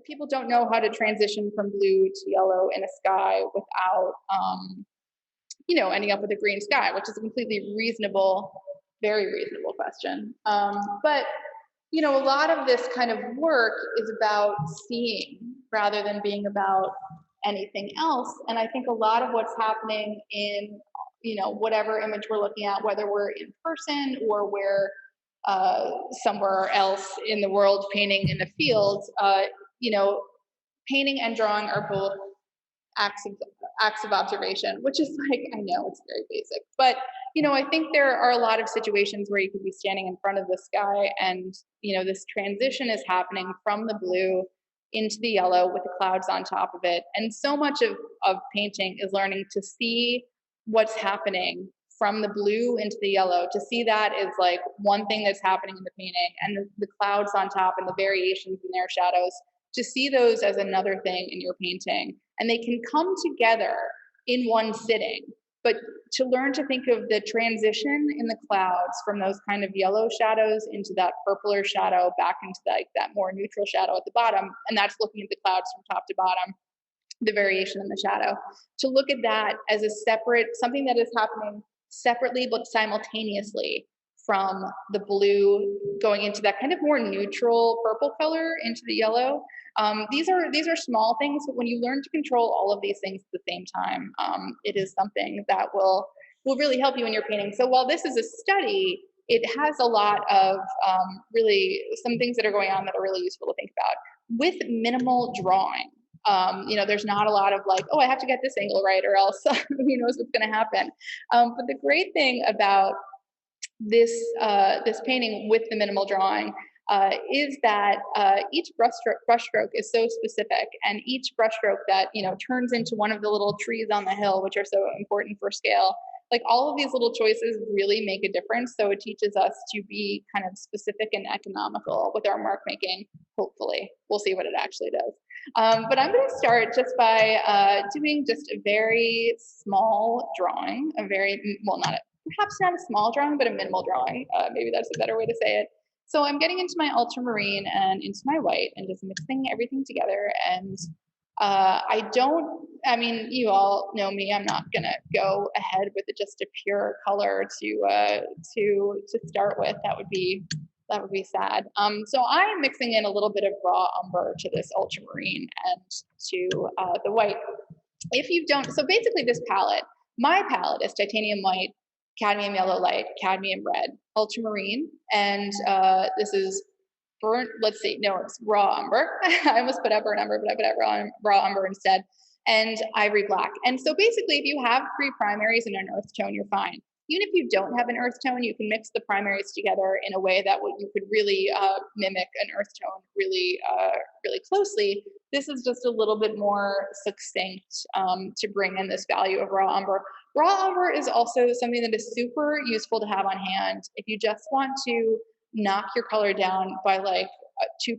people don't know how to transition from blue to yellow in a sky without, ending up with a green sky, which is a completely reasonable, very reasonable question. But a lot of this kind of work is about seeing rather than being about anything else. And I think a lot of what's happening in, whatever image we're looking at, whether we're in person or we're somewhere else in the world painting in the field, painting and drawing are both acts of observation, which is like, I know it's very basic, but I think there are a lot of situations where you could be standing in front of the sky and this transition is happening from the blue into the yellow with the clouds on top of it. And so much of painting is learning to see what's happening from the blue into the yellow. To see that is like one thing that's happening in the painting, and the clouds on top and the variations in their shadows, to see those as another thing in your painting. And they can come together in one sitting, but to learn to think of the transition in the clouds from those kind of yellow shadows into that purpler shadow back into that more neutral shadow at the bottom, and that's looking at the clouds from top to bottom, the variation in the shadow. To look at that as a separate, something that is happening separately but simultaneously from the blue going into that kind of more neutral purple color into the yellow. These are small things, but when you learn to control all of these things at the same time, it is something that will really help you in your painting. So while this is a study, it has a lot of really some things that are going on that are really useful to think about with minimal drawing. There's not a lot of like, oh, I have to get this angle right or else who knows what's going to happen. But the great thing about this painting with the minimal drawing is that each brushstroke is so specific, and each brushstroke that turns into one of the little trees on the hill, which are so important for scale. Like all of these little choices really make a difference. So it teaches us to be kind of specific and economical with our mark making. Hopefully, we'll see what it actually does. But I'm going to start just by doing just a very small drawing, perhaps not a small drawing, but a minimal drawing. Maybe that's a better way to say it. So I'm getting into my ultramarine and into my white and just mixing everything together. And you all know me, I'm not gonna go ahead with just a pure color to start with. That would be sad. So I'm mixing in a little bit of raw umber to this ultramarine and to the white. If you don't, so basically my palette is titanium white, cadmium yellow light, cadmium red, ultramarine, and this is it's raw umber. I almost put up burnt umber, but I put up raw umber instead, and ivory black. And so basically, if you have 3 primaries and an earth tone, you're fine. Even if you don't have an earth tone, you can mix the primaries together in a way that you could really mimic an earth tone really closely. This is just a little bit more succinct to bring in this value of raw umber. Raw umber is also something that is super useful to have on hand if you just want to knock your color down by like 2%.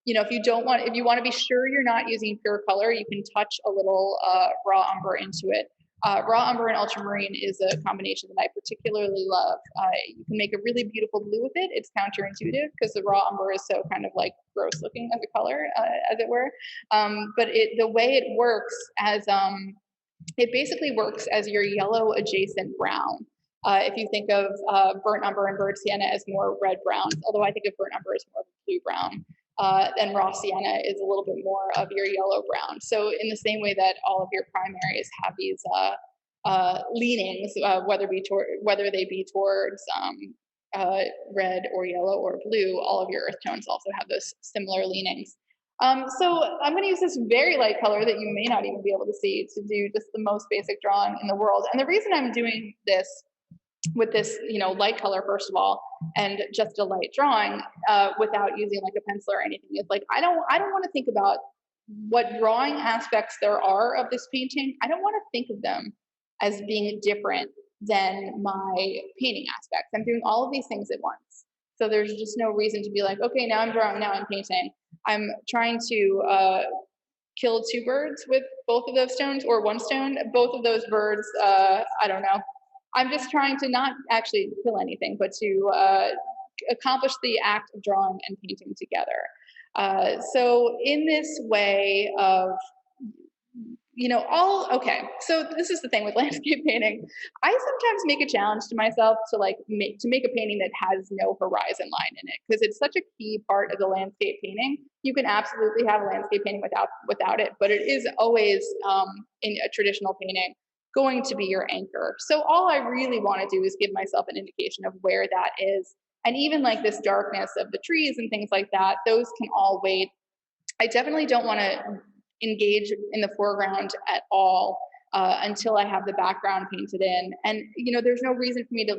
If you want to be sure you're not using pure color, you can touch a little raw umber into it. Raw umber and ultramarine is a combination that I particularly love. You can make a really beautiful blue with it. It's counterintuitive because the raw umber is so kind of like gross looking as a color, as it were. But the way it works it basically works as your yellow adjacent brown. If you think of burnt umber and burnt sienna as more red browns, although I think of burnt umber as more blue brown. Then raw sienna is a little bit more of your yellow brown. So in the same way that all of your primaries have these leanings, whether they be towards red or yellow or blue, all of your earth tones also have those similar leanings. So I'm going to use this very light color that you may not even be able to see to do just the most basic drawing in the world. And the reason I'm doing this with this, light color, first of all, and just a light drawing without using like a pencil or anything is like, I don't want to think about what drawing aspects there are of this painting. I don't want to think of them as being different than my painting aspects. I'm doing all of these things at once. So there's just no reason to be like, okay, now I'm drawing, now I'm painting. I'm trying to kill 2 birds with both of those stones, or 1 stone. Both of those birds, I don't know. I'm just trying to not actually kill anything, but to accomplish the act of drawing and painting together. So in this way of, okay, so this is the thing with landscape painting. I sometimes make a challenge to myself to make a painting that has no horizon line in it, because it's such a key part of the landscape painting. You can absolutely have a landscape painting without it, but it is always, in a traditional painting, going to be your anchor. So all I really want to do is give myself an indication of where that is. And even like this darkness of the trees and things like that, those can all wait. I definitely don't want to engage in the foreground at all, until I have the background painted in. And there's no reason for me to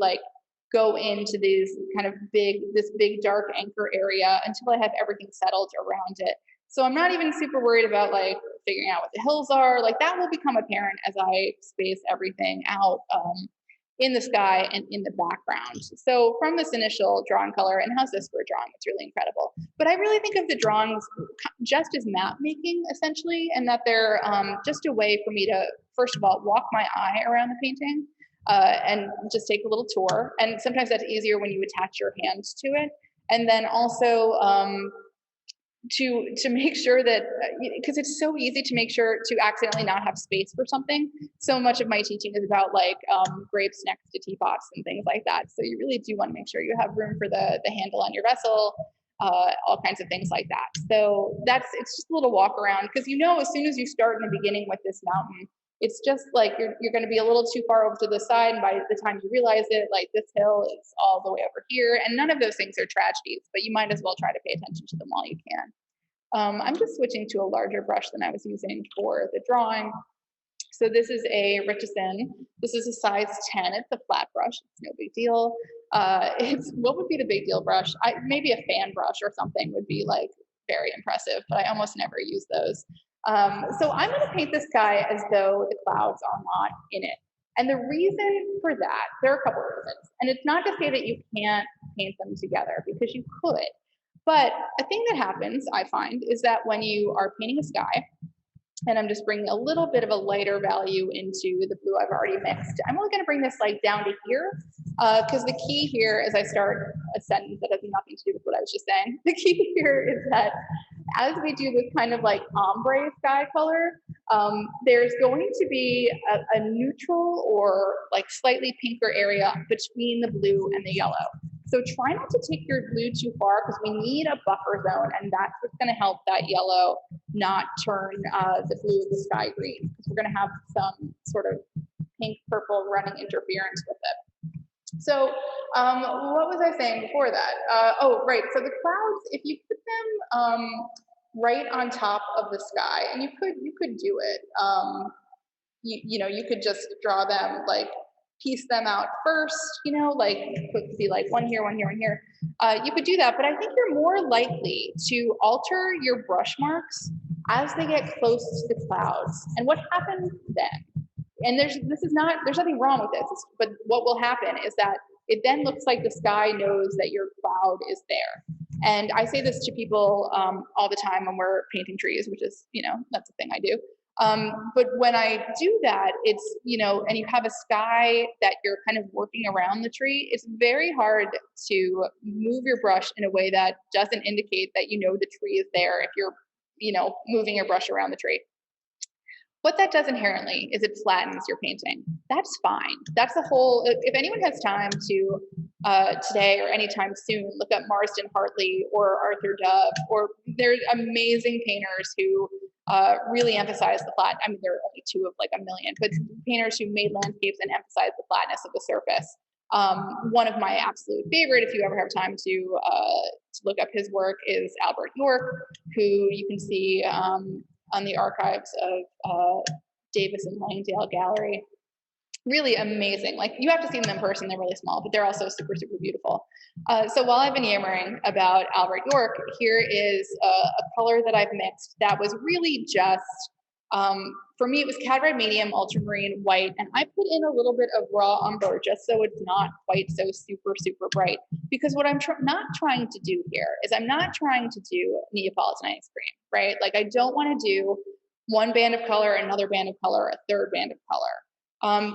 go into this big dark anchor area until I have everything settled around it. So I'm not even super worried about figuring out what the hills are. Like, that will become apparent as I space everything out, in the sky and in the background. So from this initial drawn color, and how's this for a drawing? It's really incredible. But I really think of the drawings just as map making, essentially, and that they're, just a way for me to, first of all, walk my eye around the painting, and just take a little tour. And sometimes that's easier when you attach your hands to it. And then also, to make sure that, because it's so easy to make sure to accidentally not have space for something. So much of my teaching is about grapes next to teapots and things like that. So you really do want to make sure you have room for the handle on your vessel, all kinds of things like that. So it's just a little walk around, because as soon as you start in the beginning with this mountain, it's just like you're going to be a little too far over to the side, and by the time you realize it, this hill is all the way over here. And none of those things are tragedies, but you might as well try to pay attention to them while you can. I'm just switching to a larger brush than I was using for the drawing. So this is a Richardson. This is a size 10. It's a flat brush. It's no big deal. What would be the big deal brush? Maybe a fan brush or something would be very impressive, but I almost never use those. So I'm going to paint this guy as though the clouds are not in it. And the reason for that, there are a couple of reasons. And it's not to say that you can't paint them together, because you could. But a thing that happens, I find, is that when you are painting a sky, and I'm just bringing a little bit of a lighter value into the blue I've already mixed, I'm only going to bring this down to here, because the key here, as I start a sentence that has nothing to do with what I was just saying, the key here is that as we do this kind of ombre sky color, there's going to be a neutral or slightly pinker area between the blue and the yellow. So try not to take your blue too far, because we need a buffer zone, and that's what's going to help that yellow not turn the blue of the sky green, because we're going to have some sort of pink purple running interference with it. So what was I saying before that? Right. So the clouds, if you put them right on top of the sky, and you could do it. You could just draw them, piece them out first, be one here, one here, one here. You could do that, but I think you're more likely to alter your brush marks as they get close to the clouds. And what happens then? And there's nothing wrong with this, but what will happen is that it then looks like the sky knows that your cloud is there. And I say this to people all the time when we're painting trees, which is, that's the thing I do. But when I do that, it's, and you have a sky that you're kind of working around the tree, it's very hard to move your brush in a way that doesn't indicate that the tree is there if you're, moving your brush around the tree. What that does inherently is it flattens your painting. That's fine. That's the whole, if anyone has time to today or anytime soon, look up Marsden Hartley or Arthur Dove, or there's amazing painters who really emphasize the flat. I mean, there are only two of a million, but painters who made landscapes and emphasize the flatness of the surface. One of my absolute favorite, if you ever have time to look up his work, is Albert York, who you can see on the archives of Davis and Langdale Gallery. Really amazing. You have to see them in person. They're really small, but they're also super, super beautiful. So while I've been yammering about Albert York, here is a color that I've mixed that was really just, for me, it was cad red medium, ultramarine, white, and I put in a little bit of raw umber just so it's not quite so super, super bright. Because what I'm not trying to do here is I'm not trying to do Neapolitan ice cream, right? I don't want to do one band of color, another band of color, a third band of color.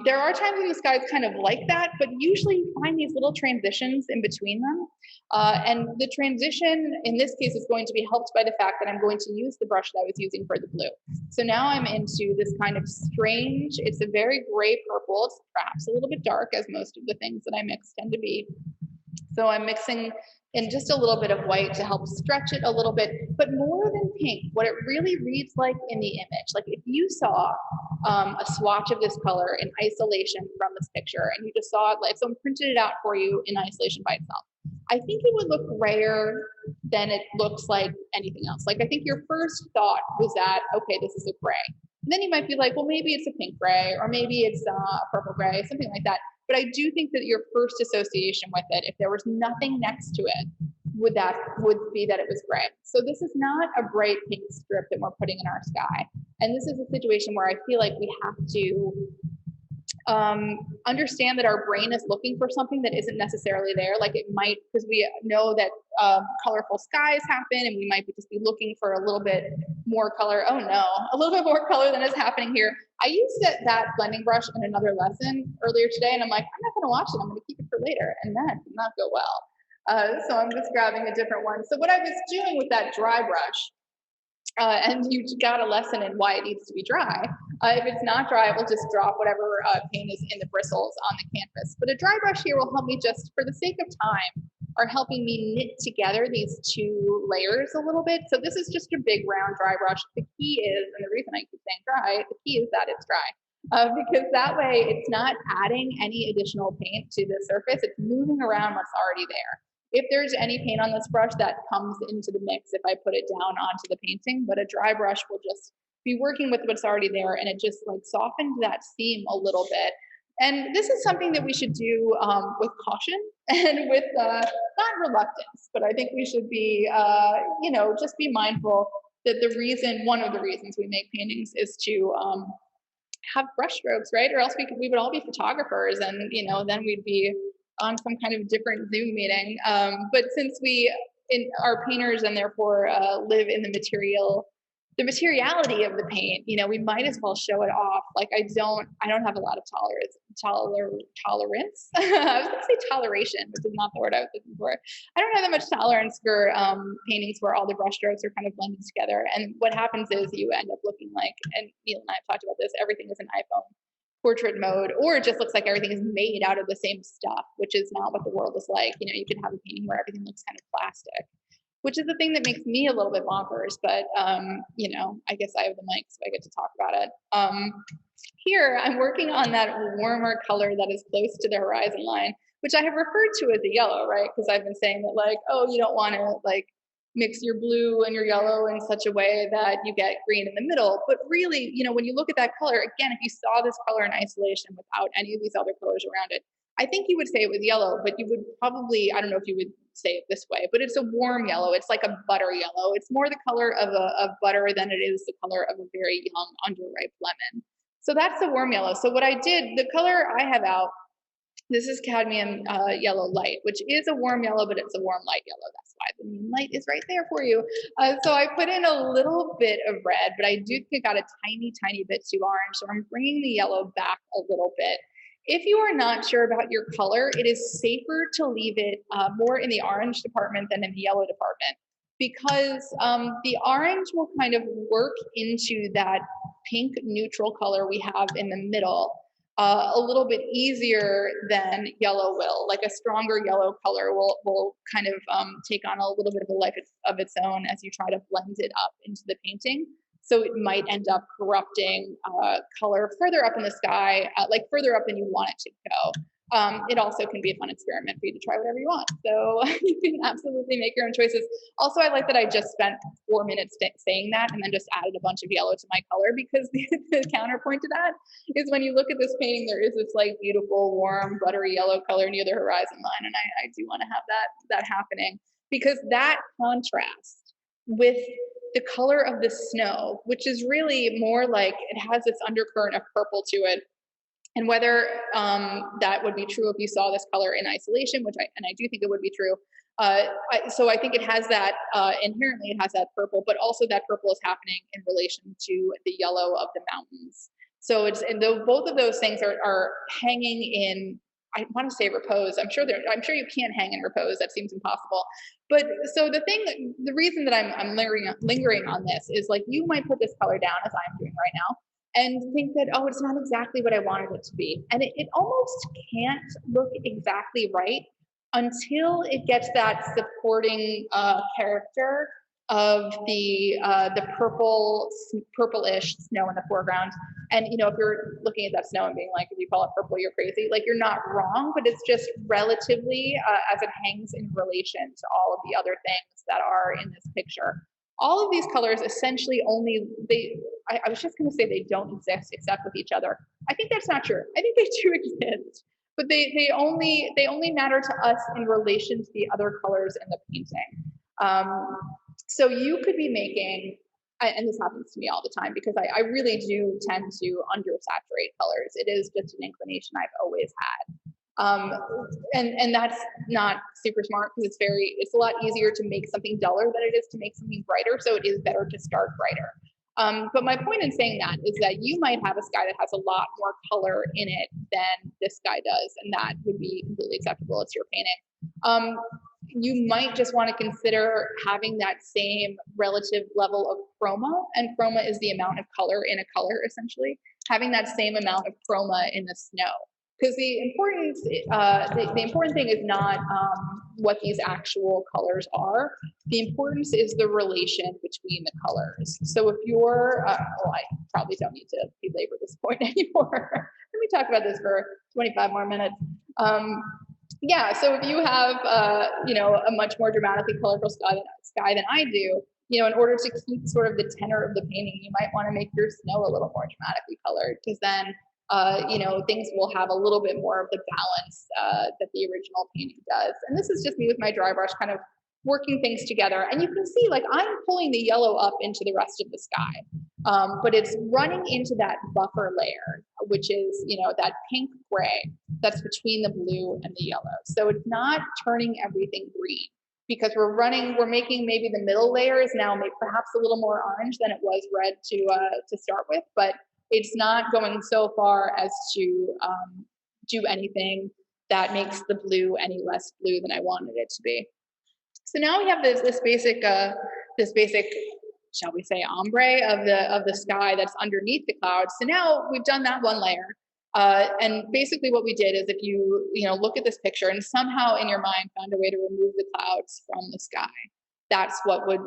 There are times when the sky is kind of like that, but usually you find these little transitions in between them. And the transition in this case is going to be helped by the fact that I'm going to use the brush that I was using for the blue. So now I'm into this kind of strange, it's a very gray purple, it's perhaps a little bit dark as most of the things that I mix tend to be. So I'm mixing in just a little bit of white to help stretch it a little bit, but more than pink, what it really reads like in the image, like if you saw a swatch of this color in isolation from this picture and you just saw it, like someone printed it out for you in isolation by itself, I think it would look grayer than it looks like anything else. Like I think your first thought was that, okay, this is a gray. And then you might be like, well, maybe it's a pink gray, or maybe it's a purple gray, something like that. But I do think that your first association with it, if there was nothing next to it, would be that it was gray. So this is not a bright pink strip that we're putting in our sky. And this is a situation where I feel like we have to understand that our brain is looking for something that isn't necessarily there. Like it might, because we know that colorful skies happen and we might just be looking for a little bit more color. Oh no, a little bit more color than is happening here. I used that blending brush in another lesson earlier today and I'm like, I'm not gonna watch it, I'm gonna keep it for later. And that did not go well. So I'm just grabbing a different one. So what I was doing with that dry brush, and you got a lesson in why it needs to be dry. If it's not dry, it will just drop whatever paint is in the bristles on the canvas. But a dry brush here will help me just, for the sake of time, are helping me knit together these two layers a little bit. So this is just a big round dry brush. The key is, and the reason I keep saying dry, the key is that it's dry. Because that way it's not adding any additional paint to the surface, it's moving around what's already there. If there's any paint on this brush, that comes into the mix if I put it down onto the painting, but a dry brush will just be working with what's already there, and it just like softens that seam a little bit. And this is something that we should do with caution and with not reluctance, but I think we should be, just be mindful that one of the reasons we make paintings is to have brush strokes, right? Or else we would all be photographers, and then we'd be on some kind of different Zoom meeting. But since we are painters and therefore live in the materiality of the paint, we might as well show it off. Like I don't have a lot of tolerance. I was gonna say toleration, which is not the word I was looking for. I don't have that much tolerance for paintings where all the brush strokes are kind of blended together. And what happens is you end up looking like, and Neil and I have talked about this, everything is an iPhone portrait mode, or it just looks like everything is made out of the same stuff, which is not what the world is like. You could have a painting where everything looks kind of plastic, which is the thing that makes me a little bit bonkers, but I guess I have the mic, so I get to talk about it. Here, I'm working on that warmer color that is close to the horizon line, which I have referred to as a yellow, right? Because I've been saying that like, oh, you don't want to like mix your blue and your yellow in such a way that you get green in the middle. But really, when you look at that color, again, if you saw this color in isolation without any of these other colors around it, I think you would say it was yellow, but you would probably, I don't know if you would say it this way, but it's a warm yellow. It's like a butter yellow. It's more the color of butter than it is the color of a very young, underripe lemon. So that's the warm yellow. So what I did, the color I have out, this is cadmium yellow light, which is a warm yellow, but it's a warm light yellow. That's why the neon light is right there for you. So I put in a little bit of red, but I do think it got a tiny, tiny bit too orange. So I'm bringing the yellow back a little bit. If you are not sure about your color, it is safer to leave it more in the orange department than in the yellow department, because the orange will kind of work into that pink neutral color we have in the middle a little bit easier than yellow will. Like a stronger yellow color will kind of take on a little bit of a life of its own as you try to blend it up into the painting. So it might end up corrupting color further up in the sky, like further up than you want it to go. It also can be a fun experiment for you to try whatever you want. So you can absolutely make your own choices. Also, I like that I just spent 4 minutes saying that and then just added a bunch of yellow to my color, because the counterpoint to that is when you look at this painting, there is this like beautiful, warm, buttery yellow color near the horizon line. And I do want to have that happening, because that contrast with the color of the snow, which is really more like it has this undercurrent of purple to it. And whether that would be true if you saw this color in isolation, which I do think it would be true. So I think it has that, inherently it has that purple, but also that purple is happening in relation to the yellow of the mountains. So and though both of those things are hanging in, I want to say repose. I'm sure you can't hang in repose. That seems impossible. But so the reason that I'm lingering on this is like you might put this color down as I'm doing right now and think that, oh, it's not exactly what I wanted it to be. And it almost can't look exactly right until it gets that supporting character of the purplish snow in the foreground. And if you're looking at that snow and being like, if you call it purple, you're crazy. Like, you're not wrong, but it's just relatively as it hangs in relation to all of the other things that are in this picture. All of these colors essentially I was just going to say they don't exist except with each other. I think that's not true. I think they do exist, but they only matter to us in relation to the other colors in the painting. So you could be making, and this happens to me all the time because I really do tend to undersaturate colors. It is just an inclination I've always had. And that's not super smart because it's a lot easier to make something duller than it is to make something brighter. So it is better to start brighter. But my point in saying that is that you might have a sky that has a lot more color in it than this sky does, and that would be completely acceptable. It's your painting. You might just want to consider having that same relative level of chroma, and chroma is the amount of color in a color, essentially. Having that same amount of chroma in the snow. Because the important thing is not what these actual colors are. The importance is the relation between the colors. So if you're, I probably don't need to belabor this point anymore. Let me talk about this for 25 more minutes. Yeah, so if you have, a much more dramatically colorful sky than I do, in order to keep sort of the tenor of the painting, you might want to make your snow a little more dramatically colored, because then things will have a little bit more of the balance that the original painting does. And this is just me with my dry brush kind of working things together. And you can see, like, I'm pulling the yellow up into the rest of the sky, but it's running into that buffer layer, which is, that pink gray that's between the blue and the yellow. So it's not turning everything green, because we're making maybe the middle layer is now perhaps a little more orange than it was red to start with, but it's not going so far as to do anything that makes the blue any less blue than I wanted it to be. So now we have this basic, shall we say, ombre of the sky that's underneath the clouds. So now we've done that one layer, and basically what we did is, if you look at this picture and somehow in your mind found a way to remove the clouds from the sky, that's what we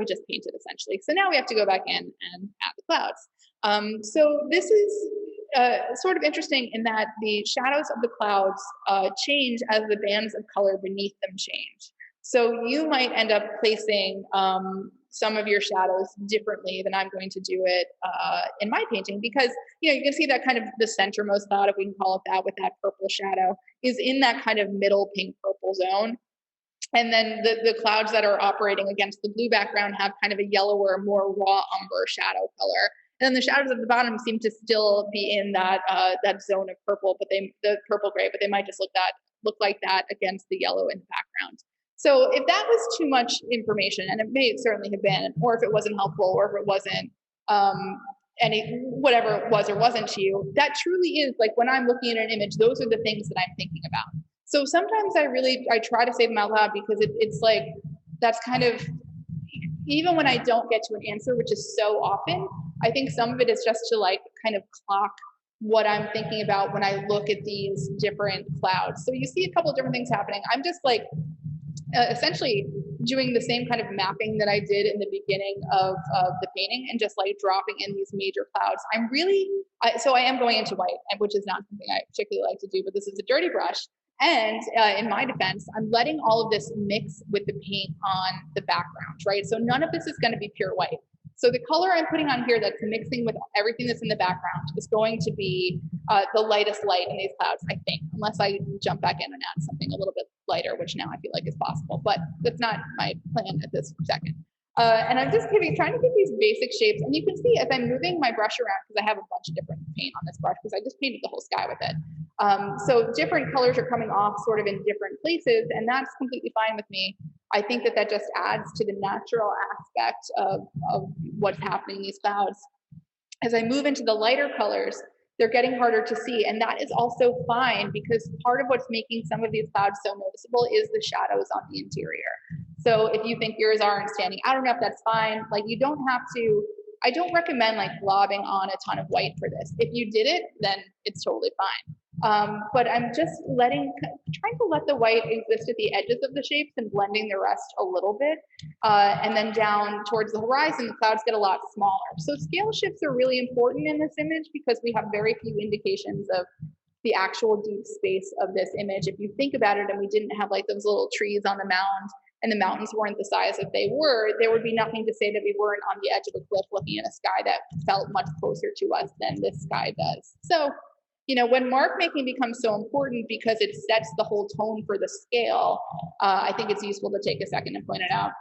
just painted essentially. So now we have to go back in and add the clouds. So this is sort of interesting in that the shadows of the clouds change as the bands of color beneath them change. So you might end up placing some of your shadows differently than I'm going to do it in my painting, because you can see that kind of the centermost cloud, if we can call it that, with that purple shadow, is in that kind of middle pink purple zone. And then the clouds that are operating against the blue background have kind of a yellower, more raw umber shadow color. And then the shadows at the bottom seem to still be in that zone of purple, but the purple gray, but they might just look like that against the yellow in the background. So if that was too much information, and it may certainly have been, or if it wasn't helpful, or if it wasn't whatever it was or wasn't to you, that truly is, like, when I'm looking at an image, those are the things that I'm thinking about. So sometimes I try to say them out loud, because it's like, that's kind of, even when I don't get to an answer, which is so often, I think some of it is just to, like, kind of clock what I'm thinking about when I look at these different clouds. So you see a couple of different things happening. I'm just like essentially doing the same kind of mapping that I did in the beginning of the painting, and just like dropping in these major clouds. So I am going into white, which is not something I particularly like to do, but this is a dirty brush. And in my defense, I'm letting all of this mix with the paint on the background, right? So none of this is going to be pure white. So the color I'm putting on here that's mixing with everything that's in the background is going to be the lightest light in these clouds, I think, unless I jump back in and add something a little bit lighter, which now I feel like is possible, but that's not my plan at this second. And I'm just trying to give these basic shapes. And you can see as I'm moving my brush around, because I have a bunch of different paint on this brush, because I just painted the whole sky with it. So different colors are coming off sort of in different places, and that's completely fine with me. I think that just adds to the natural aspect of what's happening in these clouds. As I move into the lighter colors, they're getting harder to see. And that is also fine, because part of what's making some of these clouds so noticeable is the shadows on the interior. So if you think yours aren't standing out enough, that's fine. Like, you don't have to, I don't recommend like globbing on a ton of white for this. If you did it, then it's totally fine. But I'm just trying to let the white exist at the edges of the shapes and blending the rest a little bit. And then down towards the horizon, the clouds get a lot smaller. So scale shifts are really important in this image, because we have very few indications of the actual deep space of this image. If you think about it, and we didn't have like those little trees on the mound, and the mountains weren't the size that they were, there would be nothing to say that we weren't on the edge of a cliff looking at a sky that felt much closer to us than this sky does. So, you know, when mark making becomes so important because it sets the whole tone for the scale, I think it's useful to take a second and point it out.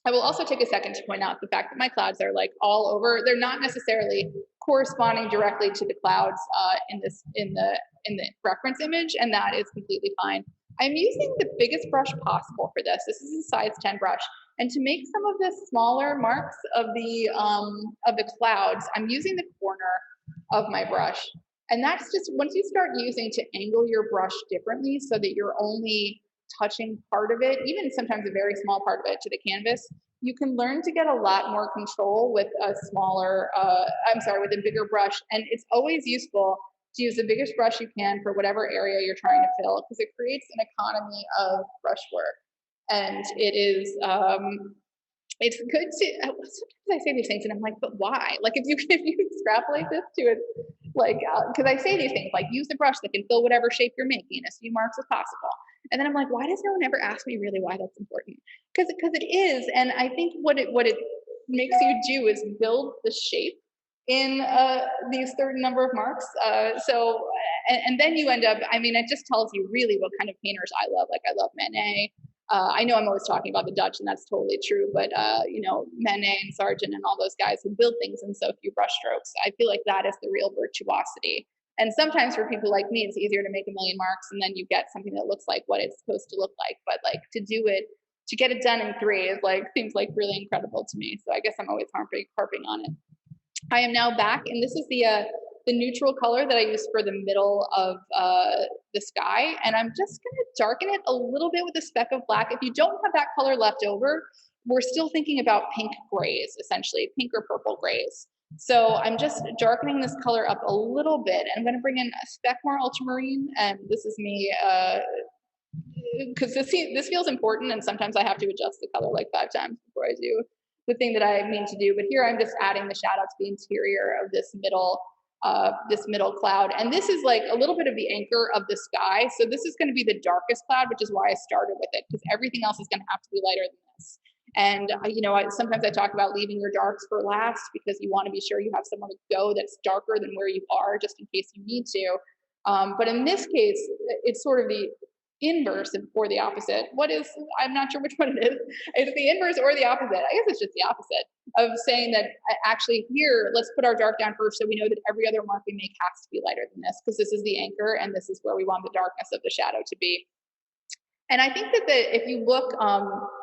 I will also take a second to point out the fact that my clouds are like all over. They're not necessarily corresponding directly to the clouds in the reference image, and that is completely fine. I'm using the biggest brush possible for this. This is a size 10 brush. And to make some of the smaller marks of the clouds, I'm using the corner of my brush. And that's just, once you start using to angle your brush differently so that you're only touching part of it, even sometimes a very small part of it, to the canvas, you can learn to get a lot more control with a with a bigger brush. And it's always useful to use the biggest brush you can for whatever area you're trying to fill, because it creates an economy of brush work. And it is, it's good to, sometimes I say these things and I'm like, but why? Like, if you extrapolate this to it, like, because I say these things like, use a brush that can fill whatever shape you're making, as few marks as possible. And then I'm like, why does no one ever ask me really why that's important? Because it is. And I think what it makes you do is build the shape in these certain number of marks. And then you end up, I mean, it just tells you really what kind of painters I love. Like, I love Manet. I know I'm always talking about the Dutch, and that's totally true, but you know, Manet and Sargent and all those guys who build things in so few brushstrokes, I feel like that is the real virtuosity. And sometimes for people like me, it's easier to make a million marks and then you get something that looks like what it's supposed to look like. But like, to get it done in 3 is like, seems like really incredible to me. So I guess I'm always harping on it. I am now back, and this is the neutral color that I used for the middle of the sky. And I'm just gonna darken it a little bit with a speck of black. If you don't have that color left over, we're still thinking about pink grays, essentially, pink or purple grays. So I'm just darkening this color up a little bit. I'm gonna bring in a speck more ultramarine, and this is me, because this feels important, and sometimes I have to adjust the color like 5 times before I do the thing that I mean to do. But here I'm just adding the shadow to the interior of this middle cloud. And this is like a little bit of the anchor of the sky. So this is going to be the darkest cloud, which is why I started with it, because everything else is going to have to be lighter than this. And you know, sometimes I talk about leaving your darks for last, because you want to be sure you have somewhere to go that's darker than where you are, just in case you need to. But in this case, it's sort of the inverse or the opposite. I'm not sure which one it is. It's the inverse or the opposite. I guess it's just the opposite of saying that actually here, let's put our dark down first so we know that every other mark we make has to be lighter than this, because this is the anchor and this is where we want the darkness of the shadow to be. And I think that if you look,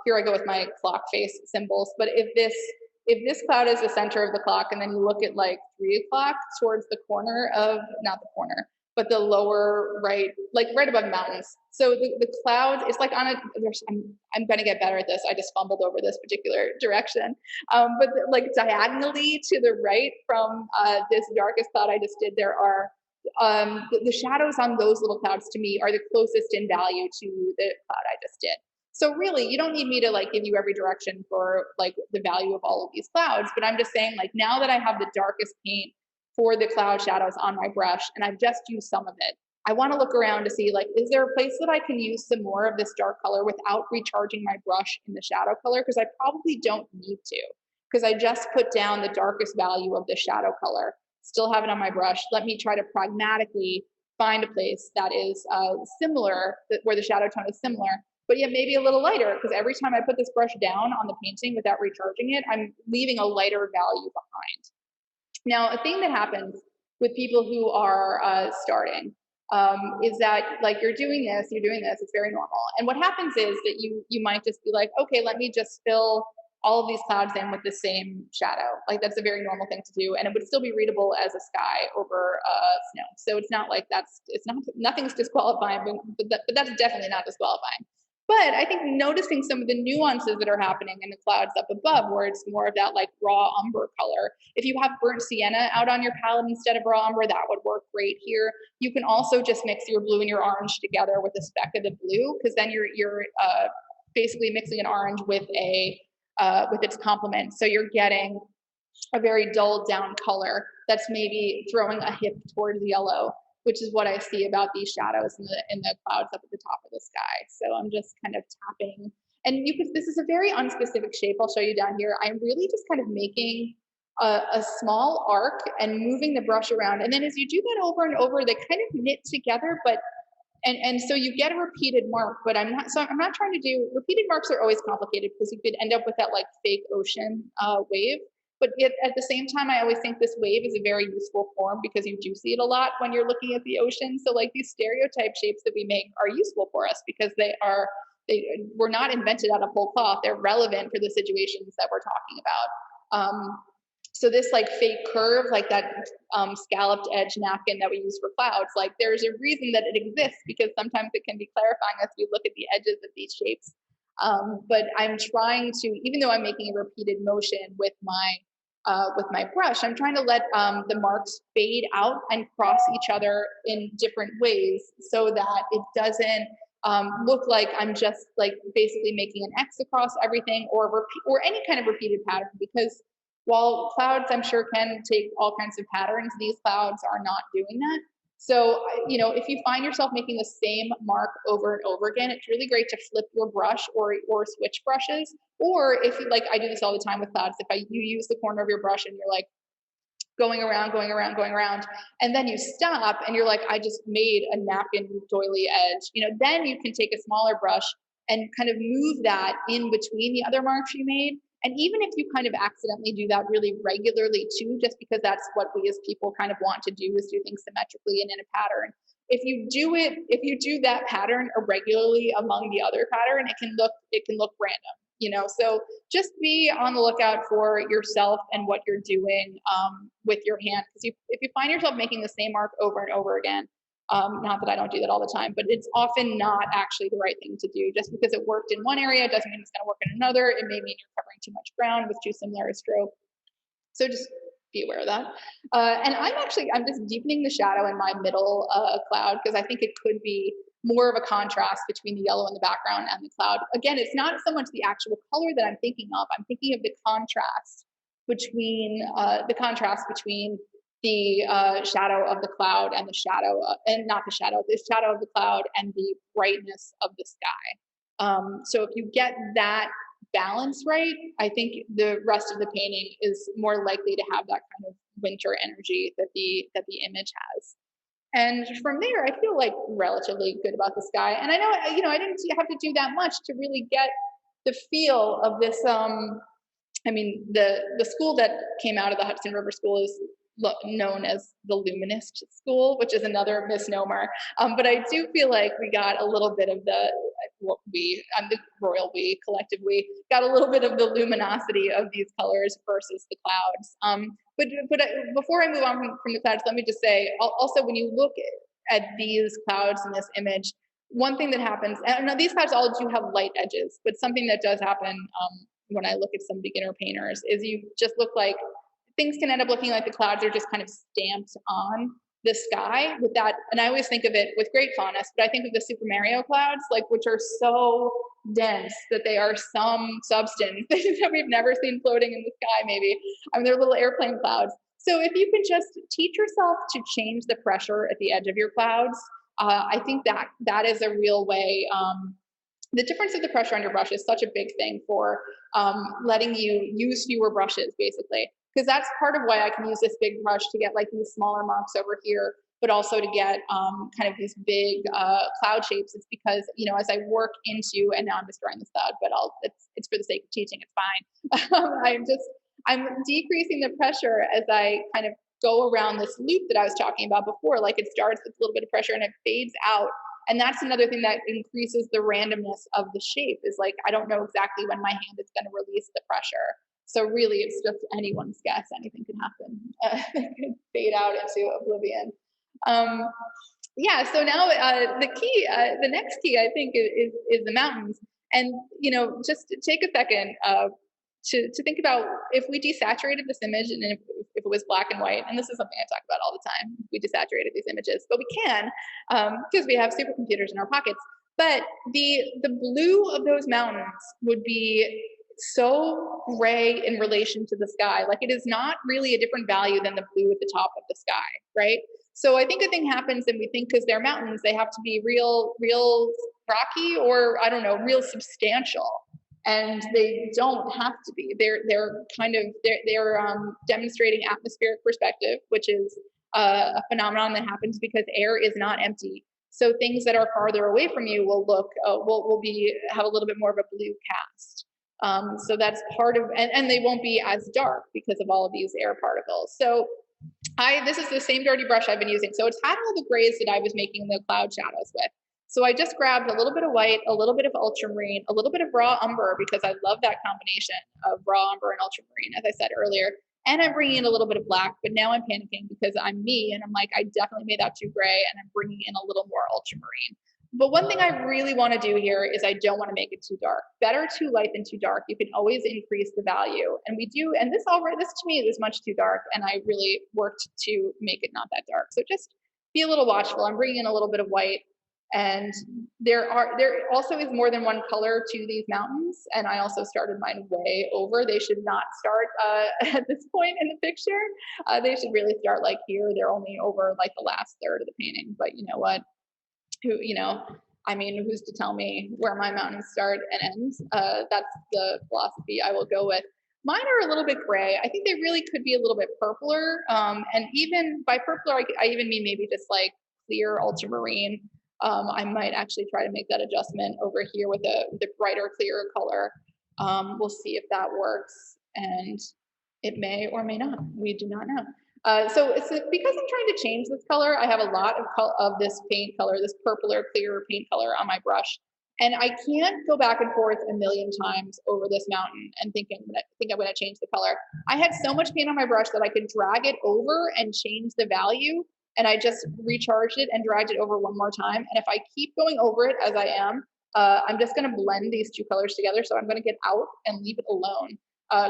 here I go with my clock face symbols, but if this cloud is the center of the clock, and then you look at like 3 o'clock towards the corner of, not the corner, but the lower right, like right above mountains. So the clouds, it's like on a, I'm gonna get better at this. I just fumbled over this particular direction. But like diagonally to the right from this darkest cloud I just did, there are, the shadows on those little clouds to me are the closest in value to the cloud I just did. So really, you don't need me to like give you every direction for like the value of all of these clouds, but I'm just saying, like, now that I have the darkest paint for the cloud shadows on my brush, and I've just used some of it, I want to look around to see, like, is there a place that I can use some more of this dark color without recharging my brush in the shadow color? Because I probably don't need to, because I just put down the darkest value of the shadow color, still have it on my brush. Let me try to pragmatically find a place that is similar, where the shadow tone is similar, but yet maybe a little lighter, because every time I put this brush down on the painting without recharging it, I'm leaving a lighter value behind. Now, a thing that happens with people who are starting is that, like, you're doing this, it's very normal. And what happens is that you might just be like, okay, let me just fill all of these clouds in with the same shadow. Like that's a very normal thing to do, and it would still be readable as a sky over snow. So it's not like nothing's disqualifying, but that's definitely not disqualifying. But I think noticing some of the nuances that are happening in the clouds up above, where it's more of that like raw umber color. If you have burnt sienna out on your palette instead of raw umber, that would work great here. You can also just mix your blue and your orange together with a speck of the blue, because then you're basically mixing an orange with its complement. So you're getting a very dull down color that's maybe throwing a hip towards yellow, which is what I see about these shadows in the clouds up at the top of the sky. So I'm just kind of tapping, and this is a very unspecific shape. I'll show you down here. I'm really just kind of making a small arc and moving the brush around. And then as you do that over and over, they kind of knit together, and so you get a repeated mark, but I'm not trying to do, repeated marks are always complicated because you could end up with that like fake ocean wave. But at the same time, I always think this wave is a very useful form because you do see it a lot when you're looking at the ocean. So like these stereotype shapes that we make are useful for us because they were not invented out of whole cloth. They're relevant for the situations that we're talking about. So this like fake curve, like that scalloped edge napkin that we use for clouds, like there's a reason that it exists because sometimes it can be clarifying as we look at the edges of these shapes. But I'm trying to, even though I'm making a repeated motion with my brush, I'm trying to let the marks fade out and cross each other in different ways so that it doesn't look like I'm just like basically making an X across everything or any kind of repeated pattern, because while clouds I'm sure can take all kinds of patterns, these clouds are not doing that. So, if you find yourself making the same mark over and over again, it's really great to flip your brush or switch brushes. Or if you, like, I do this all the time with clouds, you use the corner of your brush and you're like going around, and then you stop and you're like, I just made a napkin doily edge, then you can take a smaller brush and kind of move that in between the other marks you made. And even if you kind of accidentally do that really regularly too, just because that's what we as people kind of want to do, is do things symmetrically and in a pattern. If you do that pattern irregularly among the other pattern, it can look random, So just be on the lookout for yourself and what you're doing with your hand. Because if you find yourself making the same mark over and over again, not that I don't do that all the time, but it's often not actually the right thing to do. Just because it worked in one area doesn't mean it's going to work in another. It may mean you're covering too much ground with too similar a stroke. So just be aware of that. And I'm just deepening the shadow in my middle cloud because I think it could be more of a contrast between the yellow in the background and the cloud. Again, it's not so much the actual color that I'm thinking of. I'm thinking of the contrast between the shadow of the cloud and the shadow of the cloud and the brightness of the sky. So if you get that balance right, I think the rest of the painting is more likely to have that kind of winter energy that the image has. And from there, I feel like relatively good about the sky. And I know, I didn't have to do that much to really get the feel of this. The school that came out of the Hudson River School is known as the Luminist School, which is another misnomer. But I do feel like we got a little bit of the royal we, collective we, got a little bit of the luminosity of these colors versus the clouds. But before I move on from the clouds, let me just say, also when you look at these clouds in this image, one thing that happens, and these clouds all do have light edges, but something that does happen when I look at some beginner painters is you just look like, things can end up looking like the clouds are just kind of stamped on the sky with that. And I always think of it with great fondness, but I think of the Super Mario clouds, like, which are so dense that they are some substance that we've never seen floating in the sky, maybe. They're little airplane clouds. So if you can just teach yourself to change the pressure at the edge of your clouds, I think that is a real way. The difference of the pressure on your brush is such a big thing for letting you use fewer brushes, basically. Because that's part of why I can use this big brush to get like these smaller marks over here, but also to get kind of these big cloud shapes. It's because, as I work into, and now I'm destroying this cloud, but it's for the sake of teaching, it's fine. I'm decreasing the pressure as I kind of go around this loop that I was talking about before. Like it starts with a little bit of pressure and it fades out And that's another thing that increases the randomness of the shape, is like, I don't know exactly when my hand is going to release the pressure. So really, it's just anyone's guess. Anything can happen. It can fade out into oblivion. Yeah, so now the next key, I think, is the mountains. And, just take a second to think about, if we desaturated this image, and if it was black and white, and this is something I talk about all the time, we desaturated these images, but we can, because we have supercomputers in our pockets. But the blue of those mountains would be so gray in relation to the sky. Like, it is not really a different value than the blue at the top of the sky, right? So I think a thing happens, and we think because they're mountains, they have to be real rocky, or I don't know, real substantial. And they don't have to be. They're demonstrating atmospheric perspective, which is a phenomenon that happens because air is not empty. So things that are farther away from you will look have a little bit more of a blue cast. So that's part of, and they won't be as dark because of all of these air particles. So this is the same dirty brush I've been using. So it's had all the grays that I was making the cloud shadows with. So I just grabbed a little bit of white, a little bit of ultramarine, a little bit of raw umber, because I love that combination of raw umber and ultramarine, as I said earlier. And I'm bringing in a little bit of black, but now I'm panicking because I'm me, and I'm like, I definitely made that too gray, and I'm bringing in a little more ultramarine. But one thing I really want to do here is I don't want to make it too dark. Better too light than too dark. You can always increase the value. And we do, and this to me is much too dark, and I really worked to make it not that dark. So just be a little watchful. I'm bringing in a little bit of white. And there also is more than one color to these mountains, and I also started mine way over. They should not start at this point in the picture. They should really start like here. They're only over like the last third of the painting, but you know what? Who's to tell me where my mountains start and ends? That's the philosophy I will go with. Mine are a little bit gray. I think they really could be a little bit purpler, and even by purpler, I even mean maybe just like clear ultramarine. I might actually try to make that adjustment over here with the brighter, clearer color. We'll see if that works, and it may or may not. We do not know. So because I'm trying to change this color, I have a lot of this paint color, this purpler, clearer paint color on my brush. And I can't go back and forth a million times over this mountain and think I'm going to change the color. I had so much paint on my brush that I could drag it over and change the value. And I just recharged it and dragged it over one more time. And if I keep going over it as I am, I'm just going to blend these two colors together. So I'm going to get out and leave it alone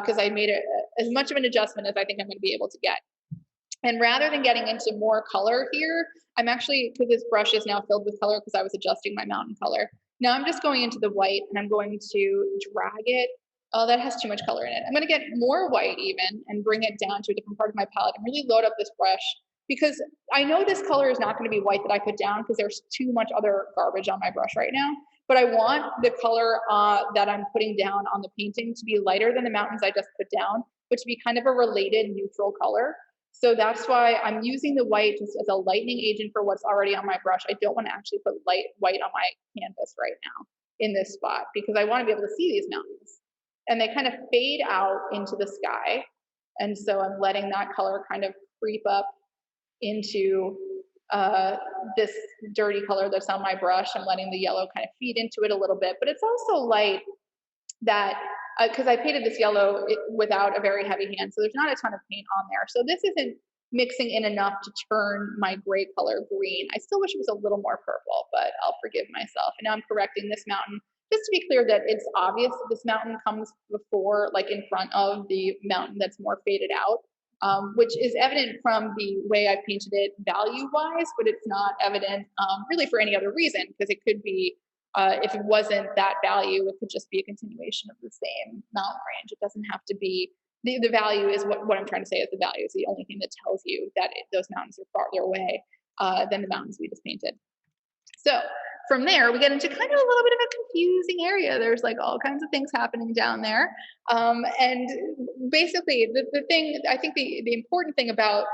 because I made it as much of an adjustment as I think I'm going to be able to get. And rather than getting into more color here, I'm actually, because this brush is now filled with color because I was adjusting my mountain color. Now I'm just going into the white, and I'm going to drag it. Oh, that has too much color in it. I'm going to get more white even and bring it down to a different part of my palette and really load up this brush, because I know this color is not going to be white that I put down because there's too much other garbage on my brush right now. But I want the color that I'm putting down on the painting to be lighter than the mountains I just put down, but to be kind of a related neutral color. So that's why I'm using the white just as a lightening agent for what's already on my brush. I don't want to actually put white on my canvas right now in this spot, because I want to be able to see these mountains. And they kind of fade out into the sky. And so I'm letting that color kind of creep up into this dirty color that's on my brush. I'm letting the yellow kind of feed into it a little bit, but it's also light that, because I painted this yellow without a very heavy hand, so there's not a ton of paint on there. So this isn't mixing in enough to turn my gray color green. I still wish it was a little more purple, but I'll forgive myself. And now I'm correcting this mountain, just to be clear that it's obvious that this mountain comes before, like in front of the mountain that's more faded out. Which is evident from the way I painted it value-wise, but it's not evident really for any other reason, because it could be, if it wasn't that value, it could just be a continuation of the same mountain range. It doesn't have to be, the value is what I'm trying to say is the value is the only thing that tells you that those mountains are farther away than the mountains we just painted. So from there, we get into kind of a little bit of a confusing area. There's like all kinds of things happening down there. And basically the thing, I think the important thing about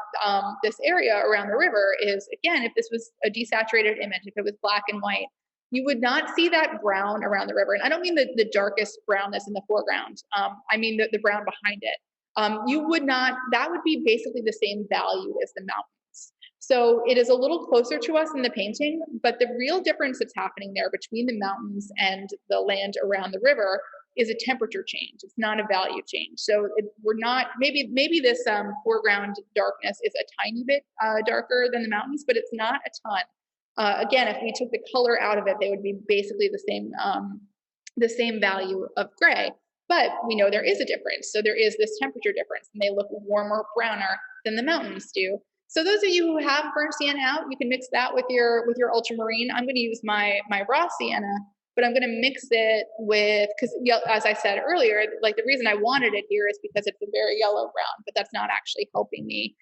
this area around the river is, again, if this was a desaturated image, if it was black and white, you would not see that brown around the river. And I don't mean the darkest brownness in the foreground. I mean the brown behind it. You would not, that would be basically the same value as the mountains. So it is a little closer to us in the painting, but the real difference that's happening there between the mountains and the land around the river is a temperature change. It's not a value change. So we're not, maybe this foreground darkness is a tiny bit darker than the mountains, but it's not a ton. Again, if we took the color out of it, they would be basically the same value of gray. But we know there is a difference. So there is this temperature difference, and they look warmer, browner than the mountains do. So those of you who have burnt sienna out, you can mix that with your ultramarine. I'm going to use my raw sienna, but I'm going to mix it with, because as I said earlier, like the reason I wanted it here is because it's a very yellow brown, but that's not actually helping me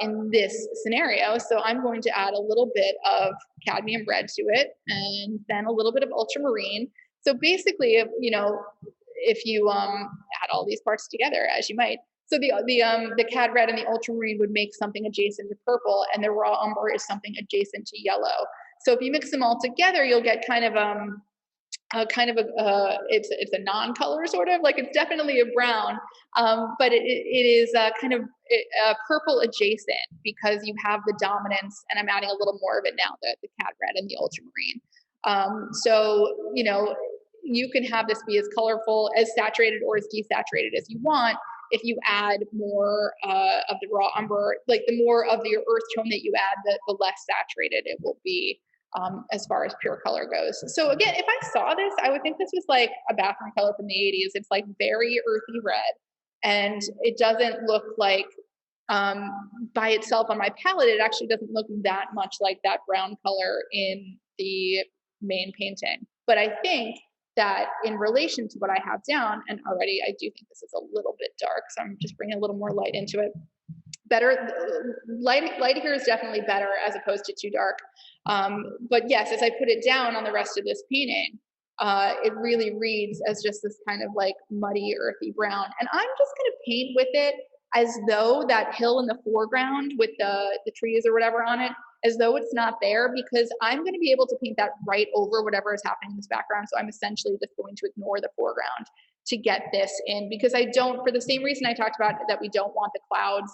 in this scenario. So I'm going to add a little bit of cadmium red to it, and then a little bit of ultramarine. So basically, if you add all these parts together, as you might, so the cad red and the ultramarine would make something adjacent to purple, and the raw umber is something adjacent to yellow. So if you mix them all together, you'll get kind of it's a non-color sort of, like it's definitely a brown, but it is kind of purple adjacent because you have the dominance, and I'm adding a little more of it now, the cad red and the ultramarine. So you can have this be as colorful, as saturated, or as desaturated as you want. If you add more of the raw umber, like the more of your earth tone that you add, the less saturated it will be as far as pure color goes. So again, if I saw this, I would think this was like a bathroom color from the 80s. It's like very earthy red, and it doesn't look like by itself on my palette, it actually doesn't look that much like that brown color in the main painting. But I think that in relation to what I have down, and already I do think this is a little bit dark, so I'm just bringing a little more light into it. Light here is definitely better as opposed to too dark. But yes, as I put it down on the rest of this painting, it really reads as just this kind of like muddy, earthy brown. And I'm just going to paint with it as though that hill in the foreground with the trees or whatever on it, as though it's not there, because I'm going to be able to paint that right over whatever is happening in this background. So I'm essentially just going to ignore the foreground to get this in, because I don't, for the same reason I talked about, that we don't want the clouds,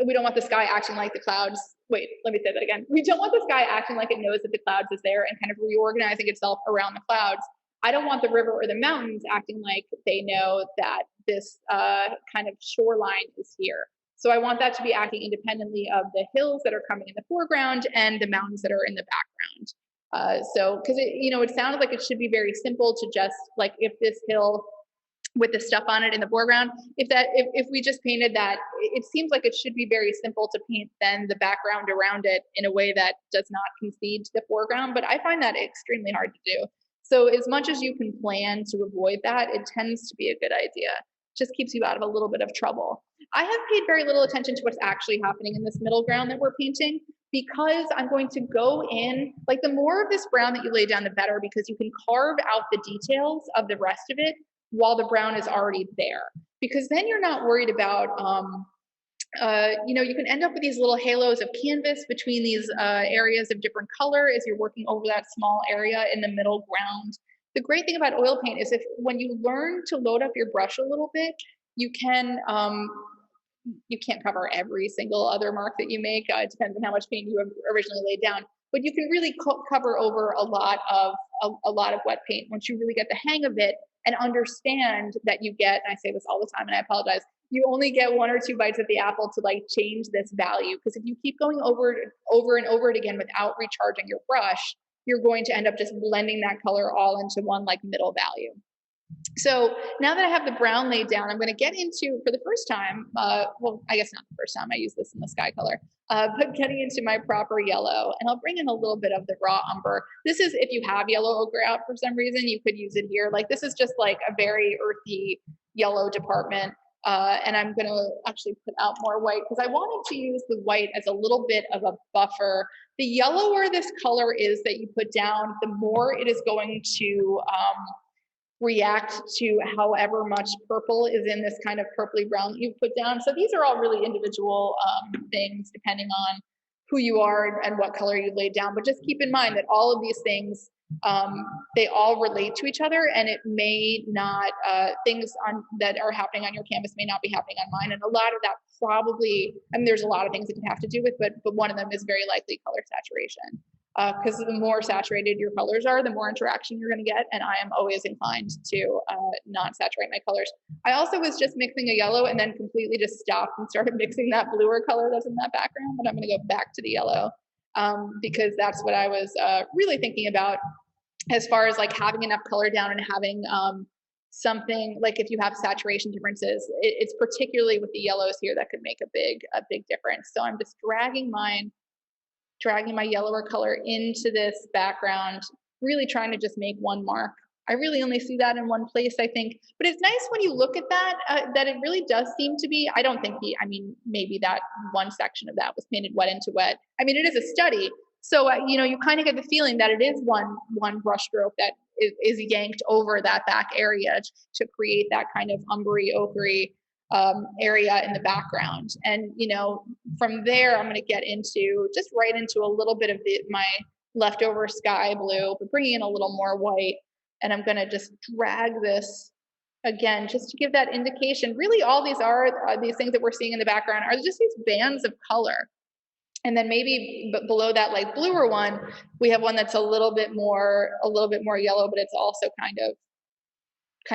we don't want the sky acting like the clouds. Wait, let me say that again. We don't want the sky acting like it knows that the clouds is there and kind of reorganizing itself around the clouds. I don't want the river or the mountains acting like they know that this kind of shoreline is here. So I want that to be acting independently of the hills that are coming in the foreground and the mountains that are in the background. So, because it sounded like it should be very simple to just, like, if this hill with the stuff on it in the foreground, if we just painted that, it seems like it should be very simple to paint then the background around it in a way that does not concede to the foreground. But I find that extremely hard to do. So as much as you can plan to avoid that, it tends to be a good idea. It just keeps you out of a little bit of trouble. I have paid very little attention to what's actually happening in this middle ground that we're painting, because I'm going to go in, like, the more of this brown that you lay down, the better, because you can carve out the details of the rest of it while the brown is already there. Because then you're not worried about, you can end up with these little halos of canvas between these areas of different color as you're working over that small area in the middle ground. The great thing about oil paint is when you learn to load up your brush a little bit, you can, you can't cover every single other mark that you make. It depends on how much paint you have originally laid down, but you can really cover over a lot of wet paint once you really get the hang of it and understand that you get, and I say this all the time and I apologize, you only get one or two bites at the apple to, like, change this value. Because if you keep going over and over it again without recharging your brush, you're going to end up just blending that color all into one, like, middle value. So now that I have the brown laid down, I'm going to get into, for the first time, well, I guess not the first time, I use this in the sky color, but getting into my proper yellow, and I'll bring in a little bit of the raw umber. This is, if you have yellow ochre out for some reason, you could use it here. Like, this is just like a very earthy yellow department. And I'm going to actually put out more white because I wanted to use the white as a little bit of a buffer. The yellower this color is that you put down, the more it is going to react to however much purple is in this kind of purpley brown that you put down. So these are all really individual things depending on who you are and what color you laid down. But just keep in mind that all of these things, they all relate to each other, and it may not, things that are happening on your canvas may not be happening on mine. And a lot of that probably, I mean, there's a lot of things it can have to do with, but one of them is very likely color saturation. Because the more saturated your colors are, the more interaction you're going to get. And I am always inclined to not saturate my colors. I also was just mixing a yellow and then completely just stopped and started mixing that bluer color that's in that background. But I'm going to go back to the yellow because that's what I was really thinking about as far as like having enough color down and having something like if you have saturation differences, it's particularly with the yellows here that could make a big difference. So I'm just dragging my yellower color into this background, really trying to just make one mark. I really only see that in one place, I think, but it's nice when you look at that, that it really does seem to be, I don't think I mean, maybe that one section of that was painted wet into wet. I mean, it is a study. So, you know, you kind of get the feeling that it is one brush stroke that is yanked over that back area to create that kind of umbery, ochre area in the background. And, you know, from there, I'm going to get into just right into a little bit of my leftover sky blue, but bringing in a little more white. And I'm going to just drag this again, just to give that indication. Really, all these are these things that we're seeing in the background are just these bands of color. And then maybe below that like bluer one, we have one that's a little bit more yellow, but it's also kind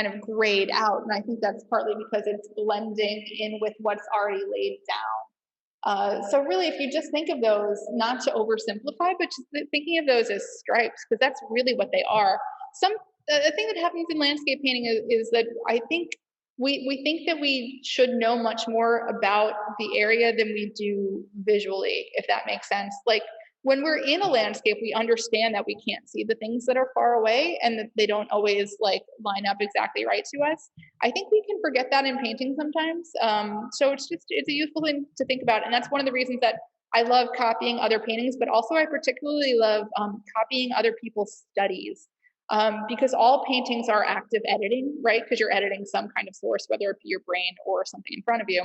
of grayed out. And I think that's partly because it's blending in with what's already laid down. So really, if you just think of those, not to oversimplify, but just thinking of those as stripes, because that's really what they are. The thing that happens in landscape painting is that I think we think that we should know much more about the area than we do visually, if that makes sense. Like when we're in a landscape, we understand that we can't see the things that are far away and that they don't always like line up exactly right to us. I think we can forget that in painting sometimes. So it's a useful thing to think about. And that's one of the reasons that I love copying other paintings, but also I particularly love copying other people's studies. Because all paintings are active editing, right? Because you're editing some kind of source, whether it be your brain or something in front of you,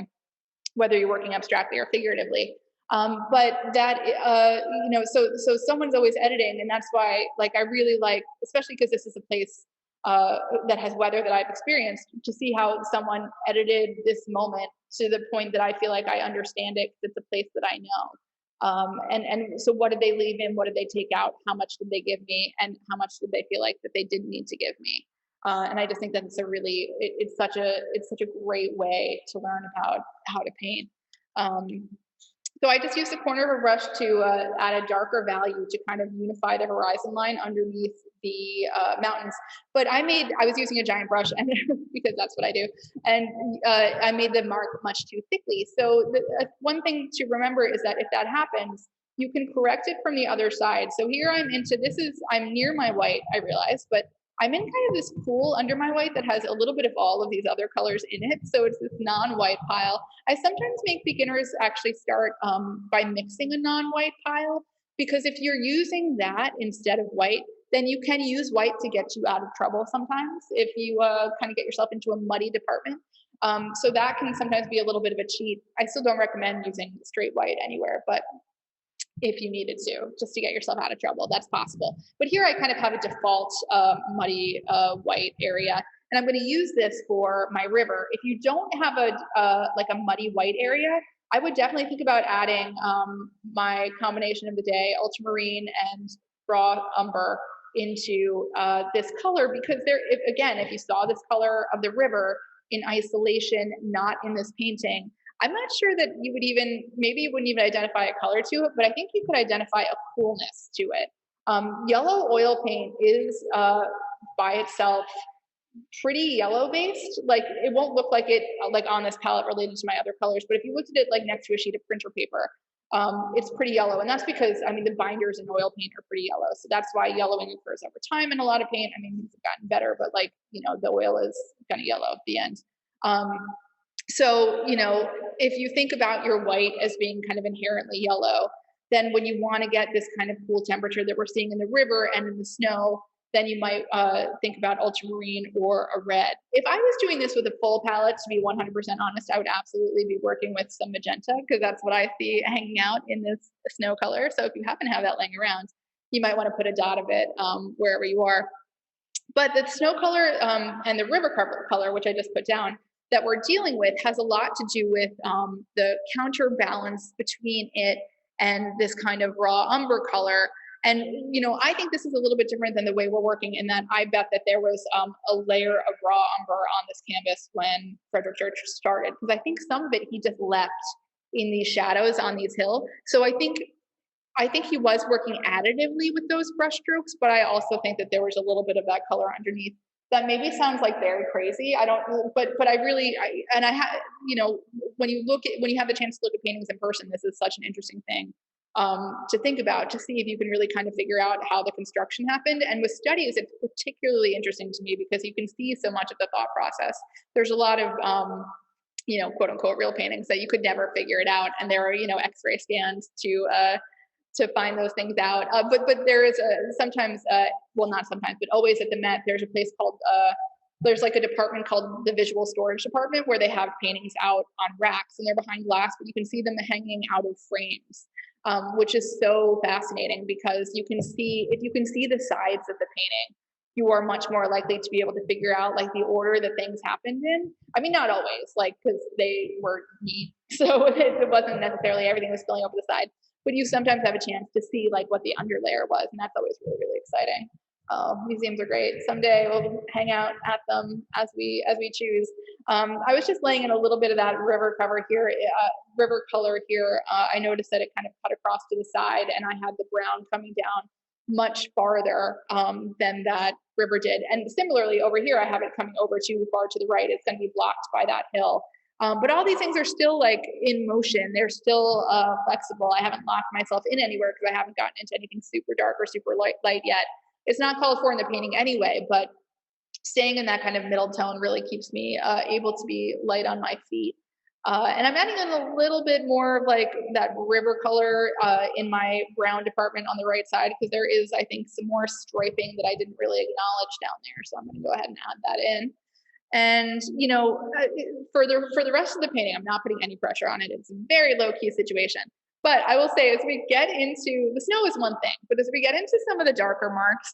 whether you're working abstractly or figuratively. But that, you know, so someone's always editing, and that's why, like, I really like, especially because this is a place that has weather that I've experienced, to see how someone edited this moment to the point that I feel like I understand it because it's a place that I know. And so what did they leave in? What did they take out? How much did they give me? And how much did they feel like that they didn't need to give me? And I just think that it's such a great way to learn about how to paint. So I just used the corner of a brush to add a darker value to kind of unify the horizon line underneath the mountains. But I was using a giant brush, and because that's what I do, and I made the mark much too thickly. So one thing to remember is that if that happens, you can correct it from the other side. So here I'm near my white, I realize, but I'm in kind of this pool under my white that has a little bit of all of these other colors in it. So it's this non-white pile. I sometimes make beginners actually start by mixing a non-white pile, because if you're using that instead of white, then you can use white to get you out of trouble sometimes if you kind of get yourself into a muddy department. So that can sometimes be a little bit of a cheat. I still don't recommend using straight white anywhere, but if you needed to, just to get yourself out of trouble, that's possible. But here I kind of have a default muddy white area, and I'm going to use this for my river. If you don't have like a muddy white area, I would definitely think about adding my combination of the day, ultramarine and raw umber, into this color, because if you saw this color of the river in isolation, not in this painting, I'm not sure that maybe you wouldn't even identify a color to it, but I think you could identify a coolness to it. Yellow oil paint is by itself pretty yellow based. Like it won't look like it like on this palette related to my other colors, but if you looked at it like next to a sheet of printer paper, it's pretty yellow. And that's because, I mean, the binders in oil paint are pretty yellow. So that's why yellowing occurs over time in a lot of paint. I mean, things have gotten better, but like, you know, the oil is kind of yellow at the end. So, you know, if you think about your white as being kind of inherently yellow, then when you want to get this kind of cool temperature that we're seeing in the river and in the snow, then you might think about ultramarine or a red. If I was doing this with a full palette, to be 100% honest, I would absolutely be working with some magenta, because that's what I see hanging out in this snow color. So if you happen to have that laying around, you might want to put a dot of it wherever you are. But the snow color and the river color, which I just put down, that we're dealing with has a lot to do with the counterbalance between it and this kind of raw umber color. And, I think this is a little bit different than the way we're working in that I bet that there was a layer of raw umber on this canvas when Frederick Church started, because I think some of it he just left in these shadows on these hills. So I think he was working additively with those brush strokes, but I also think that there was a little bit of that color underneath. That maybe sounds like very crazy. I don't, but I really, when you have the chance to look at paintings in person, this is such an interesting thing to think about, to see if you can really kind of figure out how the construction happened. And with studies, it's particularly interesting to me because you can see so much of the thought process. There's a lot of, quote unquote real paintings that you could never figure it out. And there are, X-ray scans to find those things out. But there is sometimes, well, not sometimes, but always at the Met, there's a place called, there's like a department called the Visual Storage Department where they have paintings out on racks and they're behind glass, but you can see them hanging out of frames. Which is so fascinating because if you can see the sides of the painting, you are much more likely to be able to figure out like the order that things happened in. I mean, not always, like, because they were neat, so it wasn't necessarily everything was spilling over the side, but you sometimes have a chance to see like what the underlayer was, and that's always really, really exciting. Museums are great. Someday we'll hang out at them as we choose. I was just laying in a little bit of that river color here. I noticed that it kind of cut across to the side, and I had the brown coming down much farther than that river did. And similarly over here, I have it coming over too far to the right. It's going to be blocked by that hill. But all these things are still like in motion. They're still flexible. I haven't locked myself in anywhere because I haven't gotten into anything super dark or super light yet. It's not called for in the painting anyway, but staying in that kind of middle tone really keeps me able to be light on my feet. And I'm adding in a little bit more of like that river color in my brown department on the right side, because there is, I think, some more striping that I didn't really acknowledge down there. So I'm going to go ahead and add that in. And, for the rest of the painting, I'm not putting any pressure on it. It's a very low key situation. But I will say, as we get into, the snow is one thing, but as we get into some of the darker marks,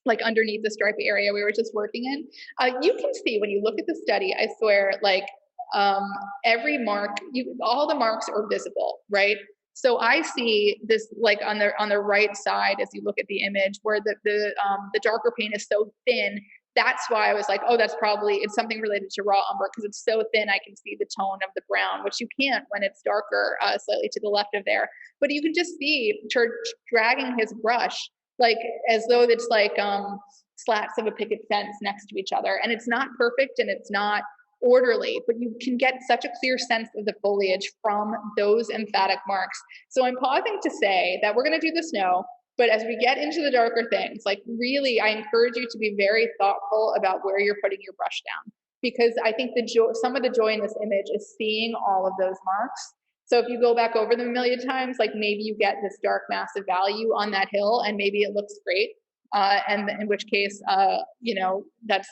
like underneath the stripy area we were just working in, you can see when you look at the study, I swear, like every mark, all the marks are visible, right? So I see this like on the right side as you look at the image where the darker paint is so thin. That's why I was like, oh, it's something related to raw umber, because it's so thin I can see the tone of the brown, which you can't when it's darker, slightly to the left of there. But you can just see Church dragging his brush like as though it's like slats of a picket fence next to each other. And it's not perfect and it's not orderly, but you can get such a clear sense of the foliage from those emphatic marks. So I'm pausing to say that we're going to do the snow. But as we get into the darker things, like really, I encourage you to be very thoughtful about where you're putting your brush down, because I think some of the joy in this image is seeing all of those marks. So if you go back over them a million times, like maybe you get this dark massive value on that hill and maybe it looks great. And in which case, that's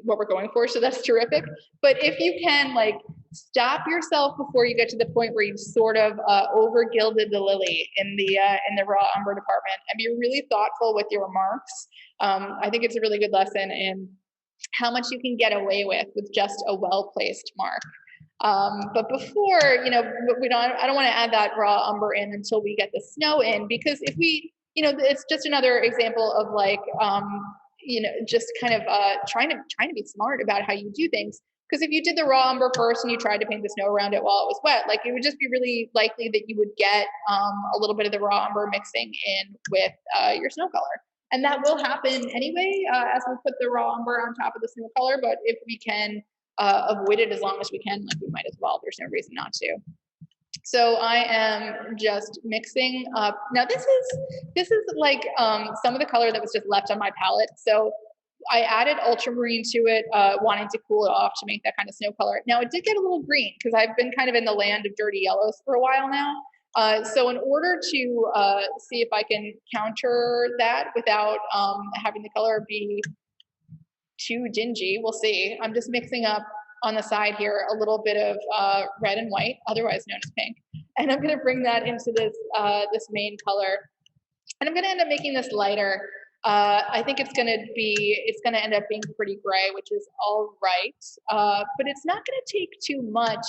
what we're going for. So that's terrific. But if you can like stop yourself before you get to the point where you've sort of over gilded the lily in the raw umber department, and be really thoughtful with your remarks. I think it's a really good lesson in how much you can get away with just a well-placed mark. But before, I don't want to add that raw umber in until we get the snow in, because if we, it's just another example of like, just kind of trying to be smart about how you do things. Because if you did the raw umber first and you tried to paint the snow around it while it was wet, like it would just be really likely that you would get a little bit of the raw umber mixing in with your snow color. And that will happen anyway as we put the raw umber on top of the snow color. But if we can avoid it as long as we can, like we might as well. There's no reason not to. So I am just mixing up. Now this is like some of the color that was just left on my palette. So I added ultramarine to it, wanting to cool it off to make that kind of snow color. Now it did get a little green because I've been kind of in the land of dirty yellows for a while now. So in order to see if I can counter that without having the color be too dingy, we'll see. I'm just mixing up on the side here a little bit of red and white, otherwise known as pink. And I'm going to bring that into this main color. And I'm going to end up making this lighter I think it's gonna end up being pretty gray, which is all right. But it's not gonna take too much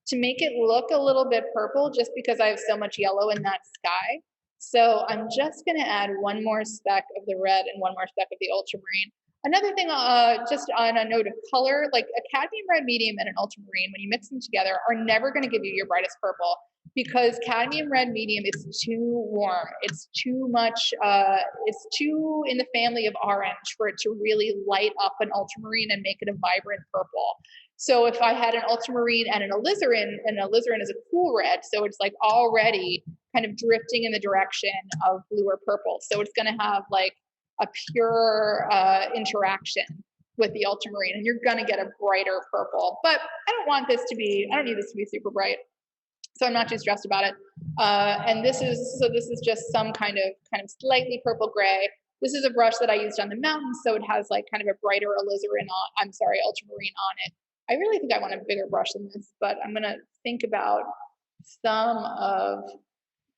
to make it look a little bit purple just because I have so much yellow in that sky. So I'm just gonna add one more speck of the red and one more speck of the ultramarine. Another thing, just on a note of color, like a cadmium red medium and an ultramarine, when you mix them together, are never gonna give you your brightest purple because cadmium red medium is too warm. It's too much, it's too in the family of orange for it to really light up an ultramarine and make it a vibrant purple. So if I had an ultramarine and an alizarin is a cool red, so it's like already kind of drifting in the direction of blue or purple. So it's gonna have like a pure interaction with the ultramarine, and you're gonna get a brighter purple. But I don't need this to be super bright. So I'm not too stressed about it. And this is just some kind of slightly purple gray. This is a brush that I used on the mountain, so it has like kind of a brighter ultramarine on it. I really think I want a bigger brush than this, but I'm gonna think about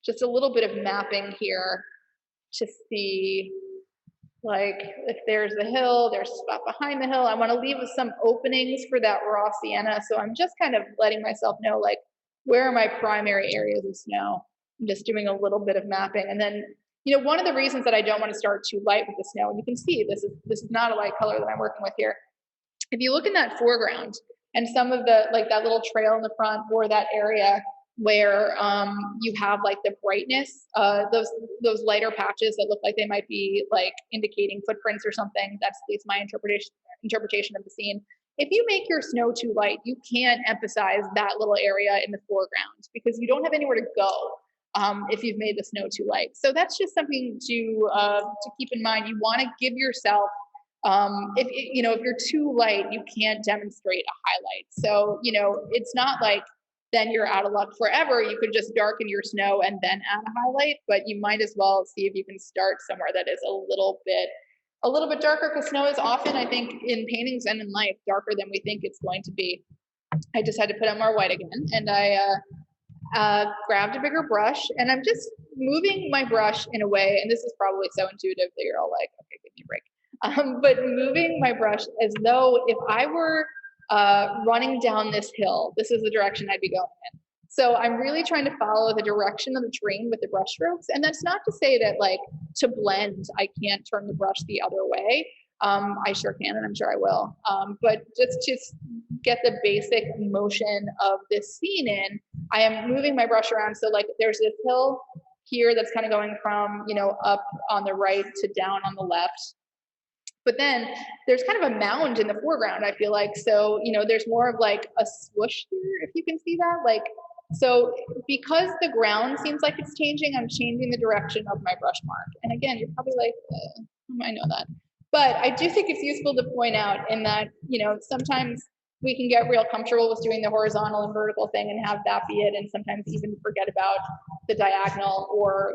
just a little bit of mapping here to see, like, if there's a hill, there's a spot behind the hill. I want to leave some openings for that raw sienna. So I'm just kind of letting myself know, like, where are my primary areas of snow? I'm just doing a little bit of mapping. And then, one of the reasons that I don't want to start too light with the snow, and you can see this is not a light color that I'm working with here. If you look in that foreground and some of the, like that little trail in the front or that area where you have like the brightness, those lighter patches that look like they might be like indicating footprints or something. That's at least my interpretation of the scene. If you make your snow too light, you can't emphasize that little area in the foreground because you don't have anywhere to go if you've made the snow too light. So that's just something to keep in mind. You want to give yourself, if you're too light, you can't demonstrate a highlight. So it's not like then you're out of luck forever. You could just darken your snow and then add a highlight, but you might as well see if you can start somewhere that is a little bit darker, because snow is often, I think, in paintings and in life, darker than we think it's going to be. I just had to put on more white again, and I grabbed a bigger brush, and I'm just moving my brush in a way, and this is probably so intuitive that you're all like, okay, give me a break. But moving my brush as though if I were running down this hill, this is the direction I'd be going in. So I'm really trying to follow the direction of the terrain with the brush strokes. And that's not to say that, like, to blend, I can't turn the brush the other way. I sure can, and I'm sure I will. But just to get the basic motion of this scene in, I am moving my brush around. So like there's this hill here that's kind of going from, up on the right to down on the left. But then there's kind of a mound in the foreground, I feel like. So, there's more of like a swoosh here, if you can see that. Like, so because the ground seems like it's changing, I'm changing the direction of my brush mark. And again, you're probably like, I know that. But I do think it's useful to point out in that, sometimes we can get real comfortable with doing the horizontal and vertical thing and have that be it. And sometimes even forget about the diagonal or,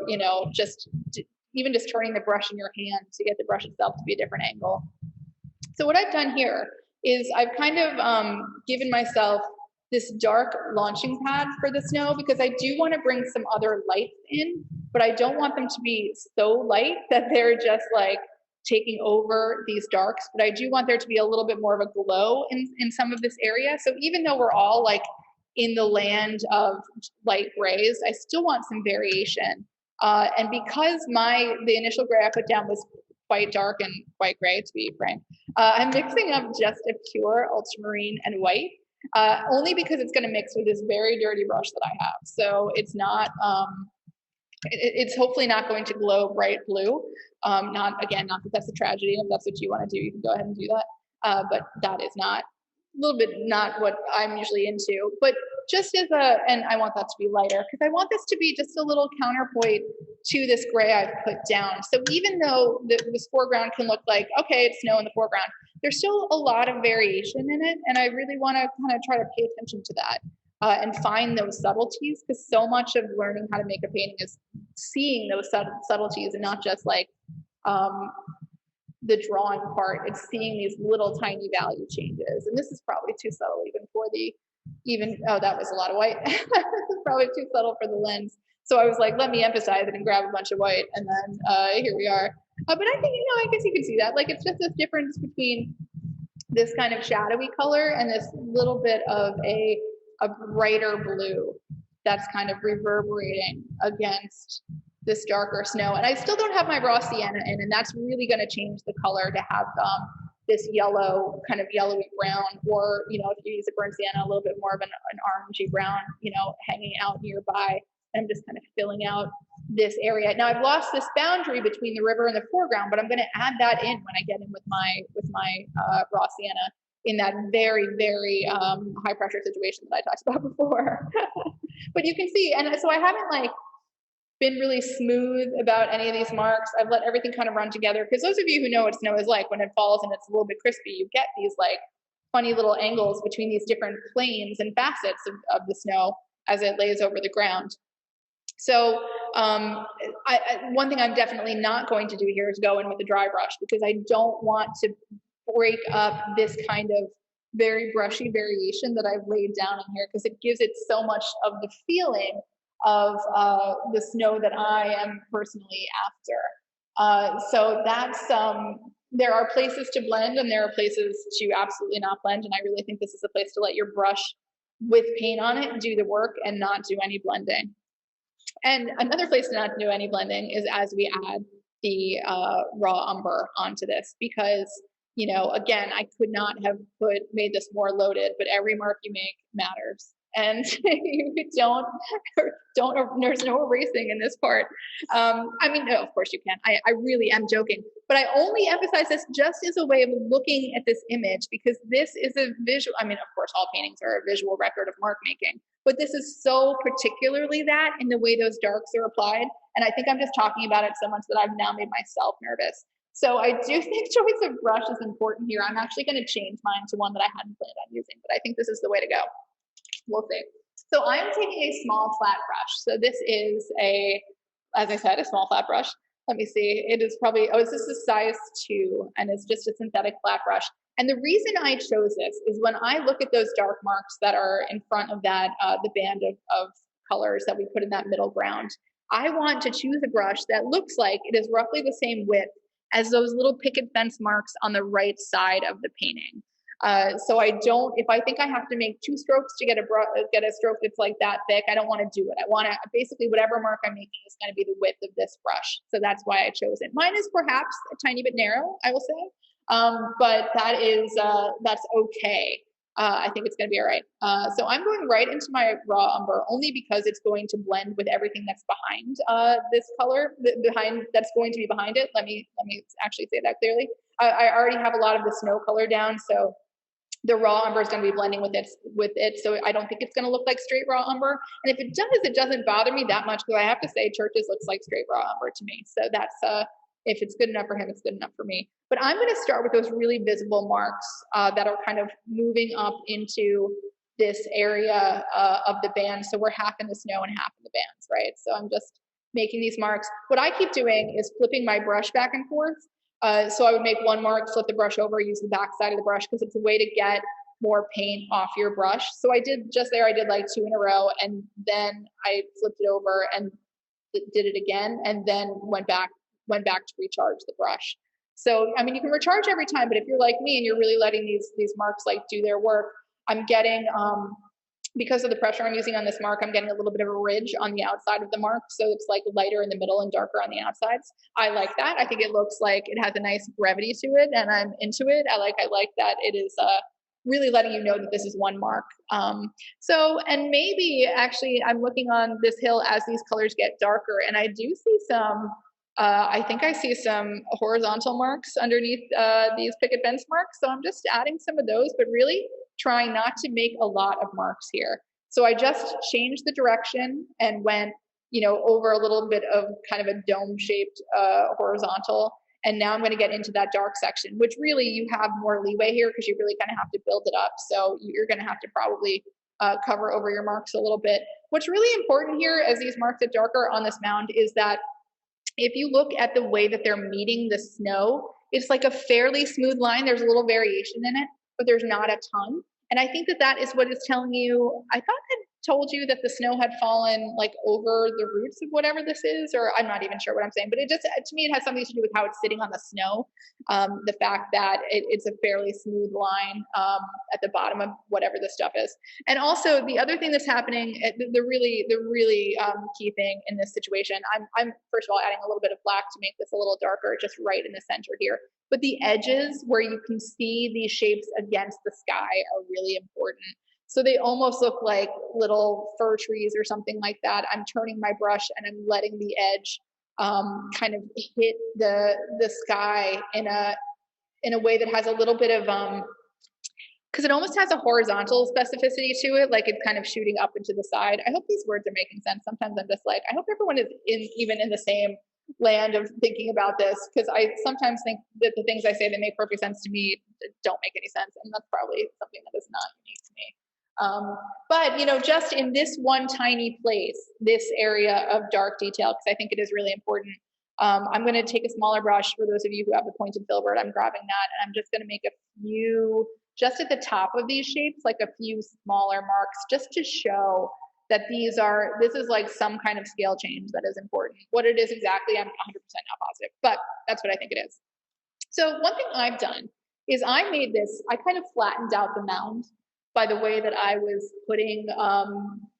even just turning the brush in your hand to get the brush itself to be a different angle. So what I've done here is I've kind of given myself this dark launching pad for the snow because I do want to bring some other lights in, but I don't want them to be so light that they're just like taking over these darks, but I do want there to be a little bit more of a glow in some of this area. So even though we're all like in the land of light grays, I still want some variation. And because the initial gray I put down was quite dark and quite gray, to be frank, I'm mixing up just a pure ultramarine and white, only because it's going to mix with this very dirty brush that I have. So it's not, it's hopefully not going to glow bright blue. Not that that's a tragedy. If that's what you want to do, you can go ahead and do that. But that is not what I'm usually into, but just and I want that to be lighter because I want this to be just a little counterpoint to this gray I've put down. So even though this foreground can look like, okay, it's snow in the foreground, there's still a lot of variation in it. And I really want to kind of try to pay attention to that and find those subtleties, because so much of learning how to make a painting is seeing those subtleties and not just like, the drawing part. It's seeing these little tiny value changes, and this is probably too subtle that was a lot of white. This is probably too subtle for the lens, so I was like, let me emphasize it and grab a bunch of white, and then here we are. But I think, I guess you can see that. Like, it's just this difference between this kind of shadowy color and this little bit of a brighter blue that's kind of reverberating against this darker snow. And I still don't have my raw sienna in, and that's really going to change the color to have this yellow, kind of yellowy brown, or, if you use a burnt sienna, a little bit more of an orangey brown, hanging out nearby. And I'm just kind of filling out this area. Now I've lost this boundary between the river and the foreground, but I'm going to add that in when I get in with my raw sienna in that very, very high pressure situation that I talked about before. But you can see, and so I haven't been really smooth about any of these marks. I've let everything kind of run together, because those of you who know what snow is like, when it falls and it's a little bit crispy, you get these funny little angles between these different planes and facets of the snow as it lays over the ground. So one thing I'm definitely not going to do here is go in with a dry brush, because I don't want to break up this kind of very brushy variation that I've laid down in here, because it gives it so much of the feeling of the snow that I am personally after. So that's, there are places to blend and there are places to absolutely not blend. And I really think this is a place to let your brush with paint on it do the work and not do any blending. And another place to not do any blending is as we add the raw umber onto this, because, again, I could not have made this more loaded, but every mark you make matters. And you don't, there's no erasing in this part. I mean, no, of course you can. I really am joking, but I only emphasize this just as a way of looking at this image, because this is a visual, I mean, of course, all paintings are a visual record of mark making, but this is so particularly that in the way those darks are applied. And I think I'm just talking about it so much that I've now made myself nervous. So I do think choice of brush is important here. I'm actually going to change mine to one that I hadn't planned on using, but I think this is the way to go. We'll see. So I'm taking a small flat brush. So this is as I said, a small flat brush. Let me see. It is probably, this is a size 2, and it's just a synthetic flat brush. And the reason I chose this is when I look at those dark marks that are in front of that, the band of colors that we put in that middle ground, I want to choose a brush that looks like it is roughly the same width as those little picket fence marks on the right side of the painting. So if I think I have to make 2 strokes to get a stroke that's like that thick, I don't want to do it. I want to, basically whatever mark I'm making is going to be the width of this brush. So that's why I chose it. Mine is perhaps a tiny bit narrow, I will say, but that's okay. I think it's going to be all right. So I'm going right into my raw umber, only because it's going to blend with everything that's behind this color, that's going to be behind it. Let me actually say that clearly. I already have a lot of the snow color down, so the raw umber is going to be blending with it. So I don't think it's going to look like straight raw umber. And if it does, it doesn't bother me that much, because I have to say Churches looks like straight raw umber to me. So that's, if it's good enough for him, it's good enough for me. But I'm going to start with those really visible marks that are kind of moving up into this area of the band. So we're half in the snow and half in the bands, right? So I'm just making these marks. What I keep doing is flipping my brush back and forth. So I would make one mark, flip the brush over, use the back side of the brush, because it's a way to get more paint off your brush. So I did like 2 in a row, and then I flipped it over and did it again, and then went back to recharge the brush. So, I mean, you can recharge every time, but if you're like me and you're really letting these marks do their work, I'm getting, because of the pressure I'm using on this mark, I'm getting a little bit of a ridge on the outside of the mark. So it's lighter in the middle and darker on the outsides. I like that. I think it looks like it has a nice brevity to it, and I'm into it. I like that it is really letting you know that this is one mark. And maybe actually I'm looking on this hill as these colors get darker, and I do see some, I think I see some horizontal marks underneath these picket fence marks. So I'm just adding some of those, but really trying not to make a lot of marks here. So I just changed the direction and went, over a little bit of kind of a dome-shaped horizontal. And now I'm going to get into that dark section, which really you have more leeway here, because you really kind of have to build it up. So you're going to have to probably cover over your marks a little bit. What's really important here as these marks get darker on this mound is that if you look at the way that they're meeting the snow, it's like a fairly smooth line. There's a little variation in it, but there's not a ton. And I think that is what it's telling you. I thought that told you that the snow had fallen like over the roots of whatever this is, or I'm not even sure what I'm saying, but it just, to me, it has something to do with how it's sitting on the snow. The fact that it's a fairly smooth line at the bottom of whatever this stuff is. And also the other thing that's happening, the really key thing in this situation, I'm first of all adding a little bit of black to make this a little darker, just right in the center here. But the edges where you can see these shapes against the sky are really important. So they almost look like little fir trees or something like that. I'm turning my brush and I'm letting the edge kind of hit the sky in a way that has a little bit of because it almost has a horizontal specificity to it, like it's kind of shooting up into the side. I hope these words are making sense. Sometimes I'm just like, I hope everyone is even in the same land of thinking about this, because I sometimes think that the things I say that make perfect sense to me don't make any sense, and that's probably something that is not unique to me. But you know, just in this one tiny place, this area of dark detail, because I think it is really important. I'm going to take a smaller brush for those of you who have the pointed filbert. I'm grabbing that, and I'm just going to make a few, just at the top of these shapes, like a few smaller marks, just to show that this is like some kind of scale change that is important. What it is exactly, I'm 100% not positive, but that's what I think it is. So one thing I've done is I kind of flattened out the mound by the way that I was putting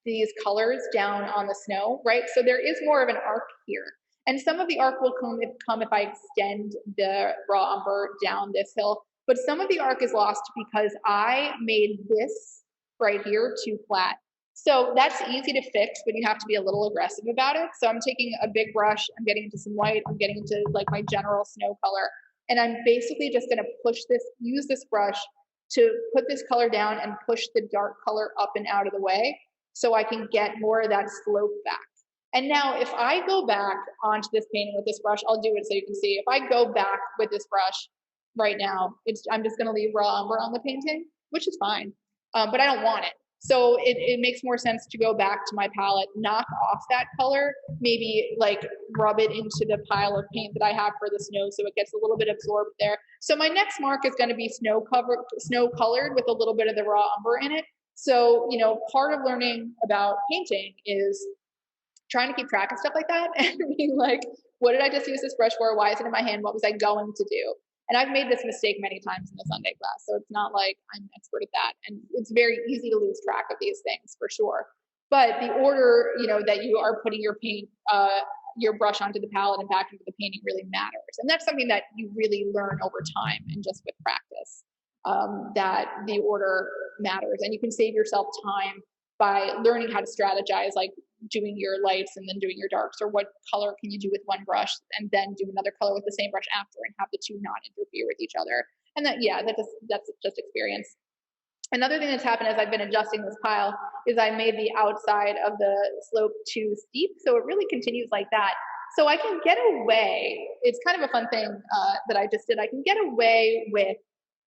these colors down on the snow, right? So there is more of an arc here. And some of the arc will come if I extend the raw umber down this hill, but some of the arc is lost because I made this right here too flat. So that's easy to fix, but you have to be a little aggressive about it. So I'm taking a big brush, I'm getting into some white, I'm getting into like my general snow color, and I'm basically just gonna use this brush to put this color down and push the dark color up and out of the way so I can get more of that slope back. And now if I go back onto this painting with this brush, I'll do it so you can see. If I go back with this brush right now, I'm just gonna leave raw umber on the painting, which is fine, but I don't want it. So it makes more sense to go back to my palette, knock off that color, maybe like rub it into the pile of paint that I have for the snow so it gets a little bit absorbed there. So my next mark is going to be snow colored with a little bit of the raw umber in it. So, you know, part of learning about painting is trying to keep track of stuff like that and being like, what did I just use this brush for? Why is it in my hand? What was I going to do? And I've made this mistake many times in the Sunday class, so it's not like I'm an expert at that. And it's very easy to lose track of these things for sure. But the order, you know, that you are putting your your brush onto the palette and back into the painting really matters. And that's something that you really learn over time and just with practice, that the order matters. And you can save yourself time by learning how to strategize, like doing your lights and then doing your darks, or what color can you do with one brush and then do another color with the same brush after and have the two not interfere with each other. And that's just experience. Another thing that's happened as I've been adjusting this pile is I made the outside of the slope too steep, so it really continues like that. So I can get away, it's kind of a fun thing that I just did, I can get away with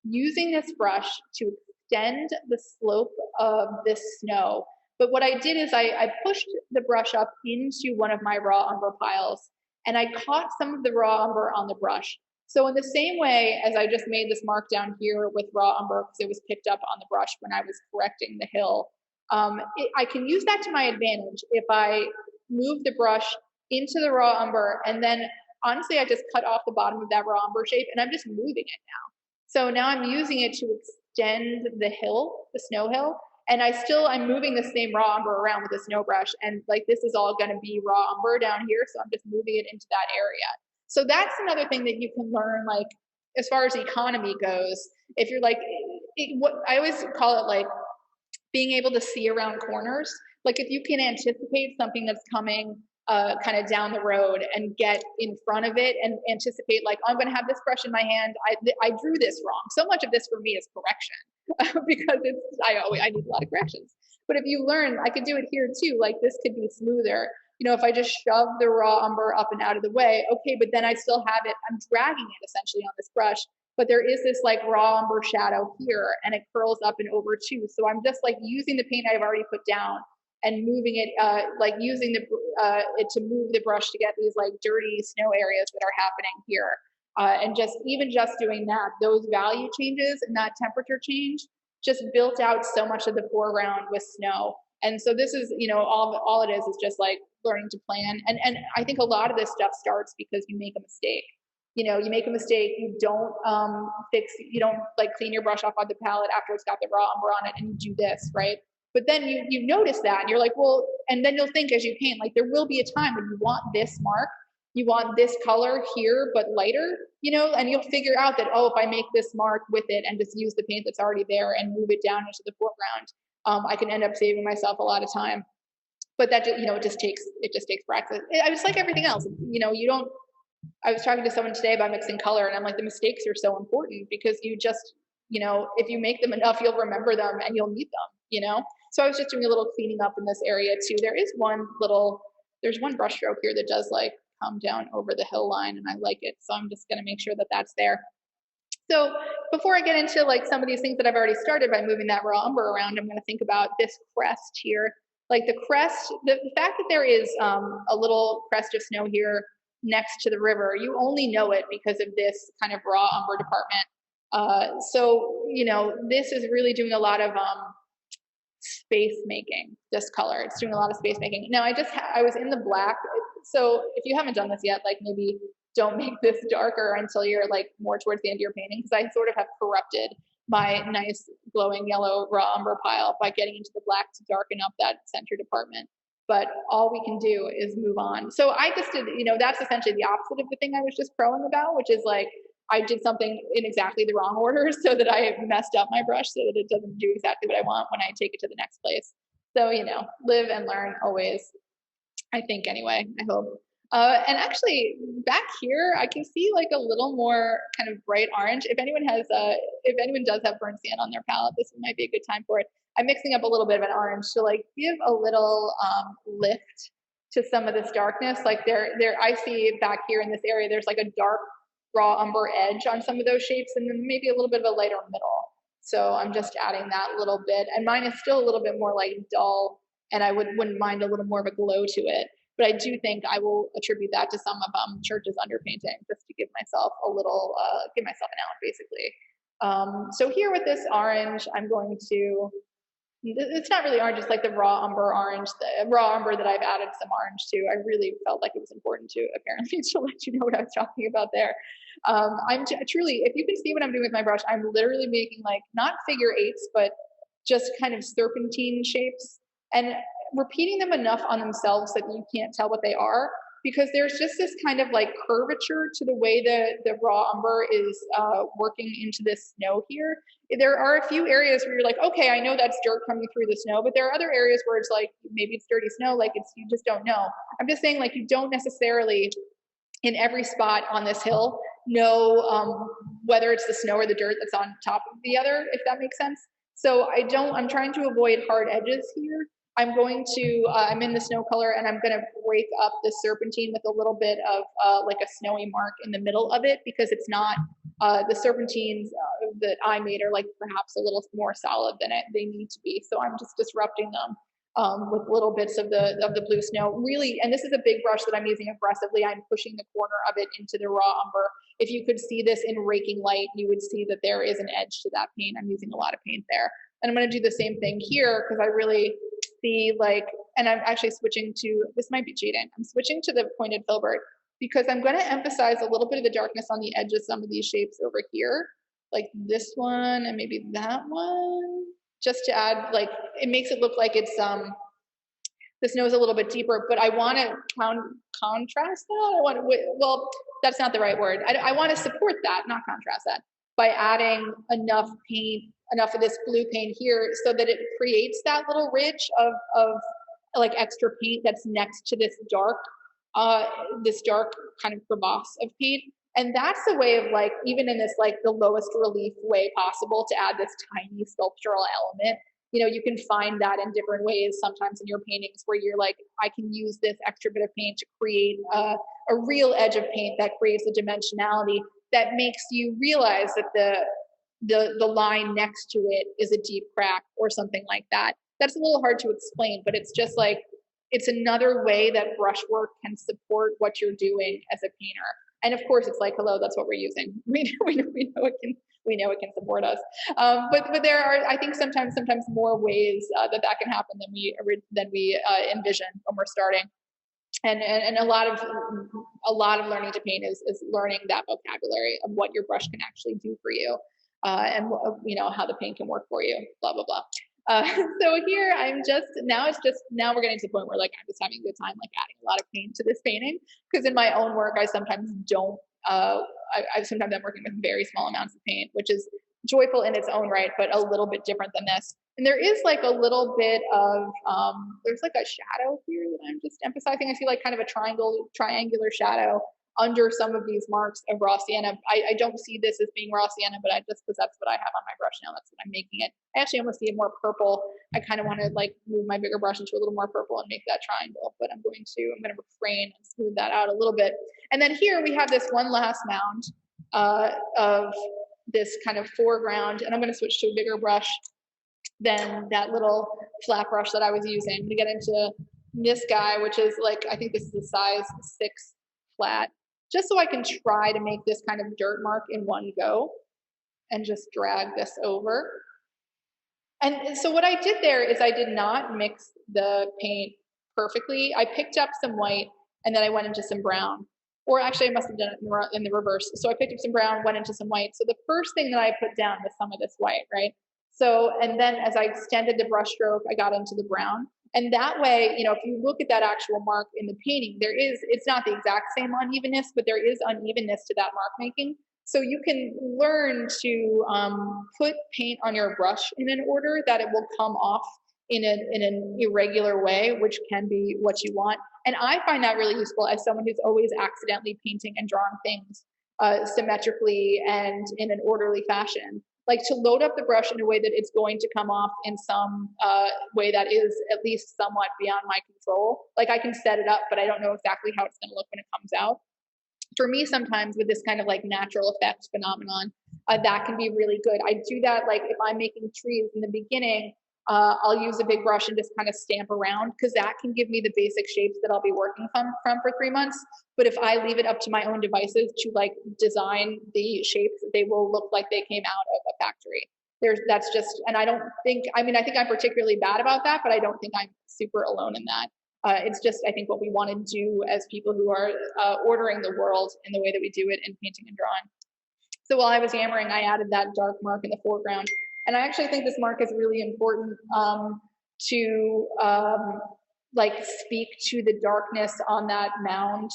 using this brush to extend the slope of this snow. But what I did is I pushed the brush up into one of my raw umber piles, and I caught some of the raw umber on the brush. So in the same way as I just made this mark down here with raw umber, because it was picked up on the brush when I was correcting the hill, I can use that to my advantage if I move the brush into the raw umber, and then honestly, I just cut off the bottom of that raw umber shape, and I'm just moving it now. So now I'm using it to extend the hill, the snow hill, and I'm moving the same raw umber around with a snow brush, and like this is all going to be raw umber down here, so I'm just moving it into that area. So that's another thing that you can learn, like as far as economy goes. If you're like, what I always call it, like being able to see around corners. Like if you can anticipate something that's coming kind of down the road and get in front of it and anticipate, like, oh, I'm going to have this brush in my hand. I drew this wrong. So much of this for me is correction because I need a lot of corrections. But if you learn, I could do it here too. Like this could be smoother. You know, if I just shove the raw umber up and out of the way, okay, but then I still have it. I'm dragging it essentially on this brush, but there is this like raw umber shadow here, and it curls up and over too. So I'm just like using the paint I've already put down and moving it, like using it to move the brush to get these like dirty snow areas that are happening here. And even just doing that, those value changes and that temperature change just built out so much of the foreground with snow. And so this is, all it is just like learning to plan. And I think a lot of this stuff starts because you make a mistake. You make a mistake, you don't you don't like clean your brush off on the palette after it's got the raw umber on it, and you do this, right? But then you notice that, and you're like, well, and then you'll think as you paint, like there will be a time when you want this mark, you want this color here, but lighter, and you'll figure out that, oh, if I make this mark with it and just use the paint that's already there and move it down into the foreground, I can end up saving myself a lot of time. But that, it just takes practice. It's like everything else, you don't. I was talking to someone today about mixing color, and I'm like, the mistakes are so important because you just, if you make them enough, you'll remember them and you'll need them, So I was just doing a little cleaning up in this area too. There's one brush stroke here that does like come down over the hill line, and I like it. So I'm just going to make sure that that's there. So before I get into like some of these things that I've already started by moving that raw umber around, I'm going to think about this crest here. Like the crest, the fact that there is a little crest of snow here next to the river, you only know it because of this kind of raw umber department. So, this is really doing a lot of space making, this color. It's doing a lot of space making. Now, I was in the black. So if you haven't done this yet, like maybe don't make this darker until you're like more towards the end of your painting, because I sort of have corrupted my nice glowing yellow raw umber pile by getting into the black to darken up that center department. But all we can do is move on. So I just did, that's essentially the opposite of the thing I was just crowing about, which is like, I did something in exactly the wrong order so that I messed up my brush so that it doesn't do exactly what I want when I take it to the next place. So, live and learn always, I think anyway, I hope. And actually back here, I can see like a little more kind of bright orange. If anyone does have burnt sand on their palette, this might be a good time for it. I'm mixing up a little bit of an orange to like give a little lift to some of this darkness. Like I see back here in this area, there's like a dark raw umber edge on some of those shapes, and then maybe a little bit of a lighter middle. So I'm just adding that little bit, and mine is still a little bit more like dull, and I wouldn't mind a little more of a glow to it. But I do think I will attribute that to some of Church's underpainting, just to give myself a little, give myself an out, basically. So here with this orange, I'm going to, it's not really orange, it's like the raw umber orange, the raw umber that I've added some orange to. I really felt like it was important to, apparently, to let you know what I was talking about there. I'm truly, if you can see what I'm doing with my brush, I'm literally making like, not figure eights, but just kind of serpentine shapes, and repeating them enough on themselves that you can't tell what they are, because there's just this kind of like curvature to the way the raw umber is working into this snow here. There are a few areas where you're like, okay, I know that's dirt coming through the snow, but there are other areas where it's like, maybe it's dirty snow, like you just don't know. I'm just saying, like, you don't necessarily in every spot on this hill know whether it's the snow or the dirt that's on top of the other, if that makes sense. So I'm trying to avoid hard edges here. I'm in the snow color, and I'm going to break up the serpentine with a little bit of like a snowy mark in the middle of it, because it's not, the serpentines that I made are like perhaps a little more solid than they need to be. So I'm just disrupting them with little bits of the blue snow. Really, and this is a big brush that I'm using aggressively. I'm pushing the corner of it into the raw umber. If you could see this in raking light, you would see that there is an edge to that paint. I'm using a lot of paint there. And I'm going to do the same thing here, because I really see like, and I'm actually switching to, this might be cheating, I'm switching to the pointed filbert, because I'm going to emphasize a little bit of the darkness on the edge of some of these shapes over here, like this one and maybe that one, just to add, like, it makes it look like it's the snow's a little bit deeper, but I want to contrast that. Well, that's not the right word. I want to support that, not contrast that, by adding enough of this blue paint here so that it creates that little ridge of like extra paint that's next to this dark kind of crevasse of paint. And that's the way of, like, even in this like the lowest relief way possible, to add this tiny sculptural element. You can find that in different ways sometimes in your paintings, where you're like, I can use this extra bit of paint to create a real edge of paint that creates a dimensionality that makes you realize that the line next to it is a deep crack or something like that. That's a little hard to explain, but it's just like, it's another way that brushwork can support what you're doing as a painter. And of course, it's like, hello, that's what we're using. We know it can support us. But there are, I think, sometimes more ways that can happen than we envision when we're starting. And a lot of learning to paint is learning that vocabulary of what your brush can actually do for you, and how the paint can work for you. Blah blah blah. So here now we're getting to the point where like I'm just having a good time like adding a lot of paint to this painting, because in my own work I sometimes don't. Sometimes I'm working with very small amounts of paint, which is joyful in its own right, but a little bit different than this. And there is like a little bit of, there's like a shadow here that I'm just emphasizing. I see like kind of a triangular shadow under some of these marks of raw sienna. I don't see this as being raw sienna, but because that's what I have on my brush now, that's what I'm making it. I actually almost see it more purple. I kind of want to like move my bigger brush into a little more purple and make that triangle, but I'm going to refrain and smooth that out a little bit. And then here we have this one last mound of this kind of foreground, and I'm going to switch to a bigger brush than that little flat brush that I was using to get into this guy, which is like, I think this is a size 6 flat, just so I can try to make this kind of dirt mark in one go and just drag this over. And so what I did there is I did not mix the paint perfectly. I picked up some white and then I went into some brown. Or actually I must have done it in the reverse. So I picked up some brown, went into some white. So the first thing that I put down was some of this white, right? So, and then as I extended the brush stroke, I got into the brown. And that way, if you look at that actual mark in the painting, it's not the exact same unevenness, but there is unevenness to that mark making. So you can learn to put paint on your brush in an order that it will come off in an irregular way, which can be what you want. And I find that really useful as someone who's always accidentally painting and drawing things symmetrically and in an orderly fashion. Like to load up the brush in a way that it's going to come off in some way that is at least somewhat beyond my control. Like I can set it up, but I don't know exactly how it's going to look when it comes out. For me, sometimes with this kind of like natural effect phenomenon, that can be really good. I do that like if I'm making trees in the beginning, I'll use a big brush and just kind of stamp around, because that can give me the basic shapes that I'll be working from for 3 months. But if I leave it up to my own devices to like design the shapes, they will look like they came out of a factory. That's just, and I think I'm particularly bad about that, but I don't think I'm super alone in that. It's just, I think, what we want to do as people who are ordering the world in the way that we do it in painting and drawing. So while I was yammering, I added that dark mark in the foreground. And I actually think this mark is really important to like speak to the darkness on that mound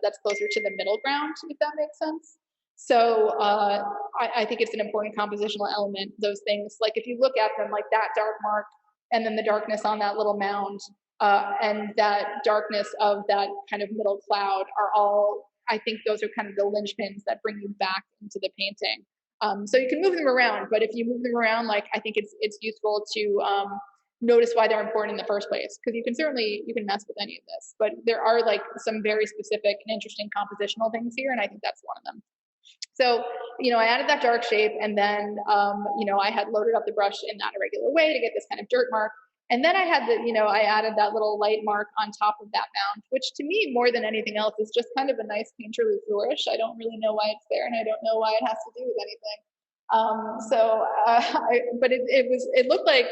that's closer to the middle ground, if that makes sense. So I think it's an important compositional element, those things. Like if you look at them, like that dark mark and then the darkness on that little mound and that darkness of that kind of middle cloud are all, I think those are kind of the linchpins that bring you back into the painting. So you can move them around, but if you move them around, like I think it's useful to notice why they're important in the first place, because you can mess with any of this, but there are like some very specific and interesting compositional things here, and I think that's one of them. So, I added that dark shape, and then, I had loaded up the brush in that irregular way to get this kind of dirt mark. And then I had I added that little light mark on top of that mound, which to me, more than anything else, is just kind of a nice painterly flourish. I don't really know why it's there, and I don't know why it has to do with anything. But it looked like,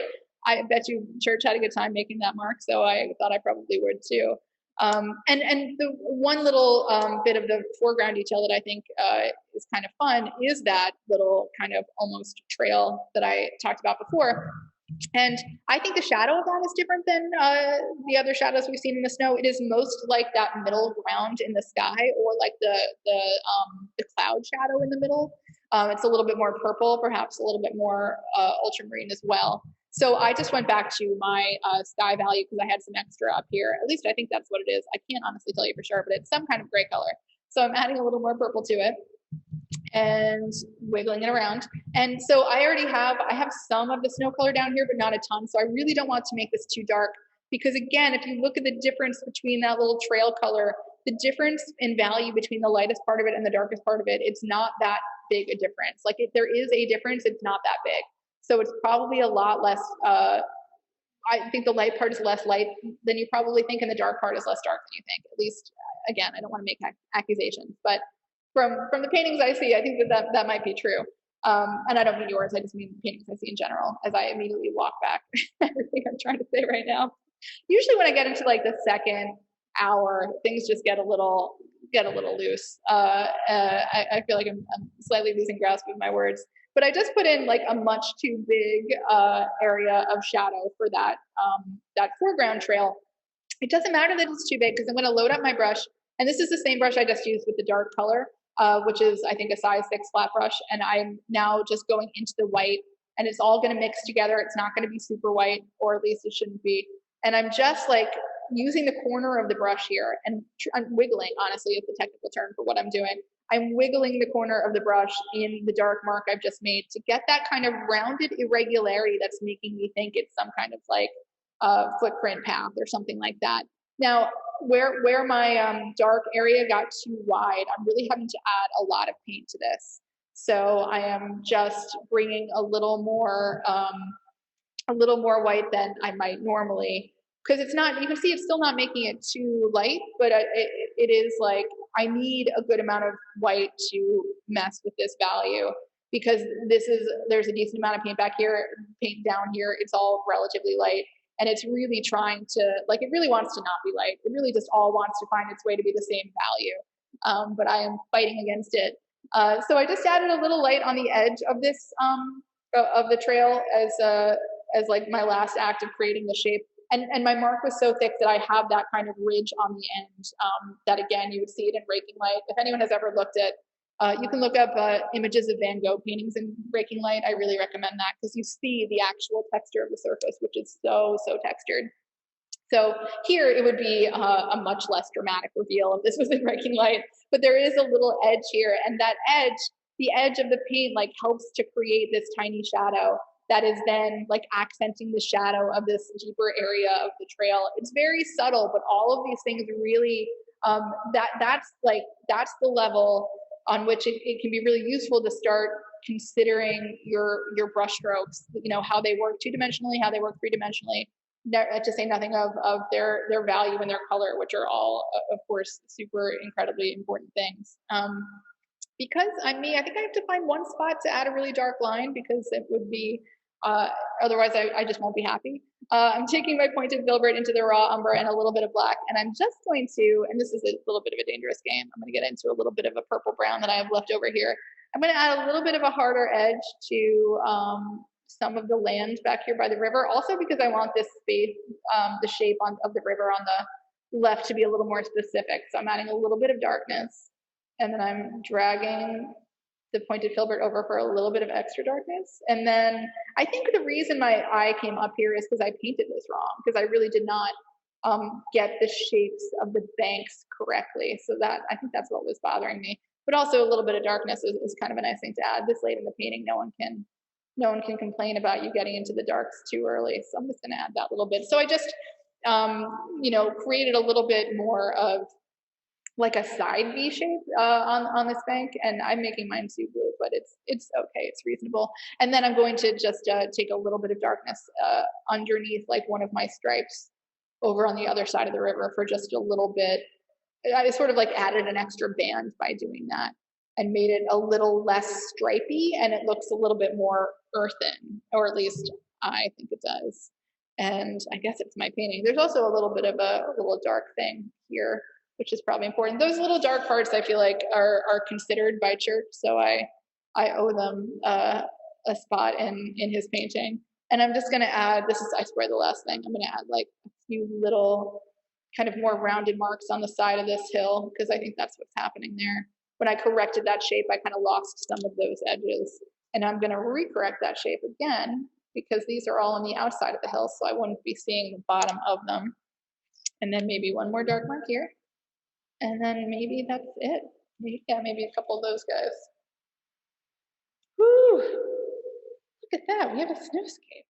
I bet you Church had a good time making that mark, so I thought I probably would too. And the one little bit of the foreground detail that I think is kind of fun is that little kind of almost trail that I talked about before. And I think the shadow of that is different than the other shadows we've seen in the snow. It is most like that middle ground in the sky, or like the cloud shadow in the middle. It's a little bit more purple, perhaps a little bit more ultramarine as well. So I just went back to my sky value because I had some extra up here. At least I think that's what it is. I can't honestly tell you for sure, but it's some kind of gray color. So I'm adding a little more purple to it and wiggling it around. And so I have some of the snow color down here, but not a ton. So I really don't want to make this too dark, because again, if you look at the difference between that little trail color, the difference in value between the lightest part of it and the darkest part of it, it's not that big a difference. Like if there is a difference, it's not that big. So it's probably a lot less, I think the light part is less light than you probably think, and the dark part is less dark than you think. At least, again, I don't want to make accusations, but from the paintings I see, I think that might be true. And I don't mean yours, I just mean the paintings I see in general, as I immediately walk back everything I'm trying to say right now. Usually when I get into like the second hour, things just get a little loose. I feel like I'm slightly losing grasp of my words. But I just put in like a much too big area of shadow for that foreground trail. It doesn't matter that it's too big because I'm going to load up my brush. And this is the same brush I just used with the dark color, which is, I think, a size 6 flat brush. And I'm now just going into the white, and it's all going to mix together. It's not going to be super white, or at least it shouldn't be. And I'm just like using the corner of the brush here, and I'm wiggling, honestly, is the technical term for what I'm doing. I'm wiggling the corner of the brush in the dark mark I've just made to get that kind of rounded irregularity that's making me think it's some kind of like footprint path or something like that. Now, where my dark area got too wide, I'm really having to add a lot of paint to this. So I am just bringing a little more white than I might normally, because it's not, you can see it's still not making it too light, but it is like, I need a good amount of white to mess with this value, because there's a decent amount of paint back here, paint down here, it's all relatively light. And it's really trying to, like, it really wants to not be light. It really just all wants to find its way to be the same value. But I am fighting against it. So I just added a little light on the edge of this, of the trail as like my last act of creating the shape. And my mark was so thick that I have that kind of ridge on the end, that again, you would see it in raking light. If anyone has ever looked at, you can look up images of Van Gogh paintings in raking light. I really recommend that, because you see the actual texture of the surface, which is so textured. So here it would be a much less dramatic reveal if this was in raking light, but there is a little edge here, and that edge, the edge of the paint, like helps to create this tiny shadow that is then like accenting the shadow of this deeper area of the trail. It's very subtle, but all of these things really, that's the level on which it can be really useful to start considering your brush strokes, how they work two-dimensionally, how they work three-dimensionally, to say nothing of their value and their color, which are all, of course, super incredibly important things. Because I'm me, I think I have to find one spot to add a really dark line, because it would be, otherwise I just won't be happy. I'm taking my pointed filbert into the raw umber and a little bit of black, and I'm just going to, and this is a little bit of a dangerous game, I'm going to get into a little bit of a purple brown that I have left over here. I'm going to add a little bit of a harder edge to some of the land back here by the river, also because I want this space, the shape of the river on the left to be a little more specific. So I'm adding a little bit of darkness, and then I'm dragging the pointed filbert over for a little bit of extra darkness. And then I think the reason my eye came up here is because I painted this wrong, because I really did not get the shapes of the banks correctly. So that, I think that's what was bothering me. But also a little bit of darkness is kind of a nice thing to add this late in the painting. No one can complain about you getting into the darks too early. So I'm just gonna add that little bit. So I just, created a little bit more of like a side V shape on this bank, and I'm making mine too blue, but it's okay, it's reasonable. And then I'm going to just take a little bit of darkness underneath like one of my stripes over on the other side of the river for just a little bit. I sort of like added an extra band by doing that and made it a little less stripy, and it looks a little bit more earthen, or at least I think it does. And I guess it's my painting. There's also a little bit of a little dark thing here, which is probably important. Those little dark parts I feel like are considered by Church, so I owe them a spot in his painting. And I'm just gonna add, this is, I swear, the last thing, I'm gonna add like a few little kind of more rounded marks on the side of this hill, because I think that's what's happening there. When I corrected that shape, I kind of lost some of those edges, and I'm gonna recorrect that shape again, because these are all on the outside of the hill, so I wouldn't be seeing the bottom of them. And then maybe one more dark mark here. And then maybe that's it. Yeah, maybe a couple of those guys. Whew. Look at that, we have a snowscape.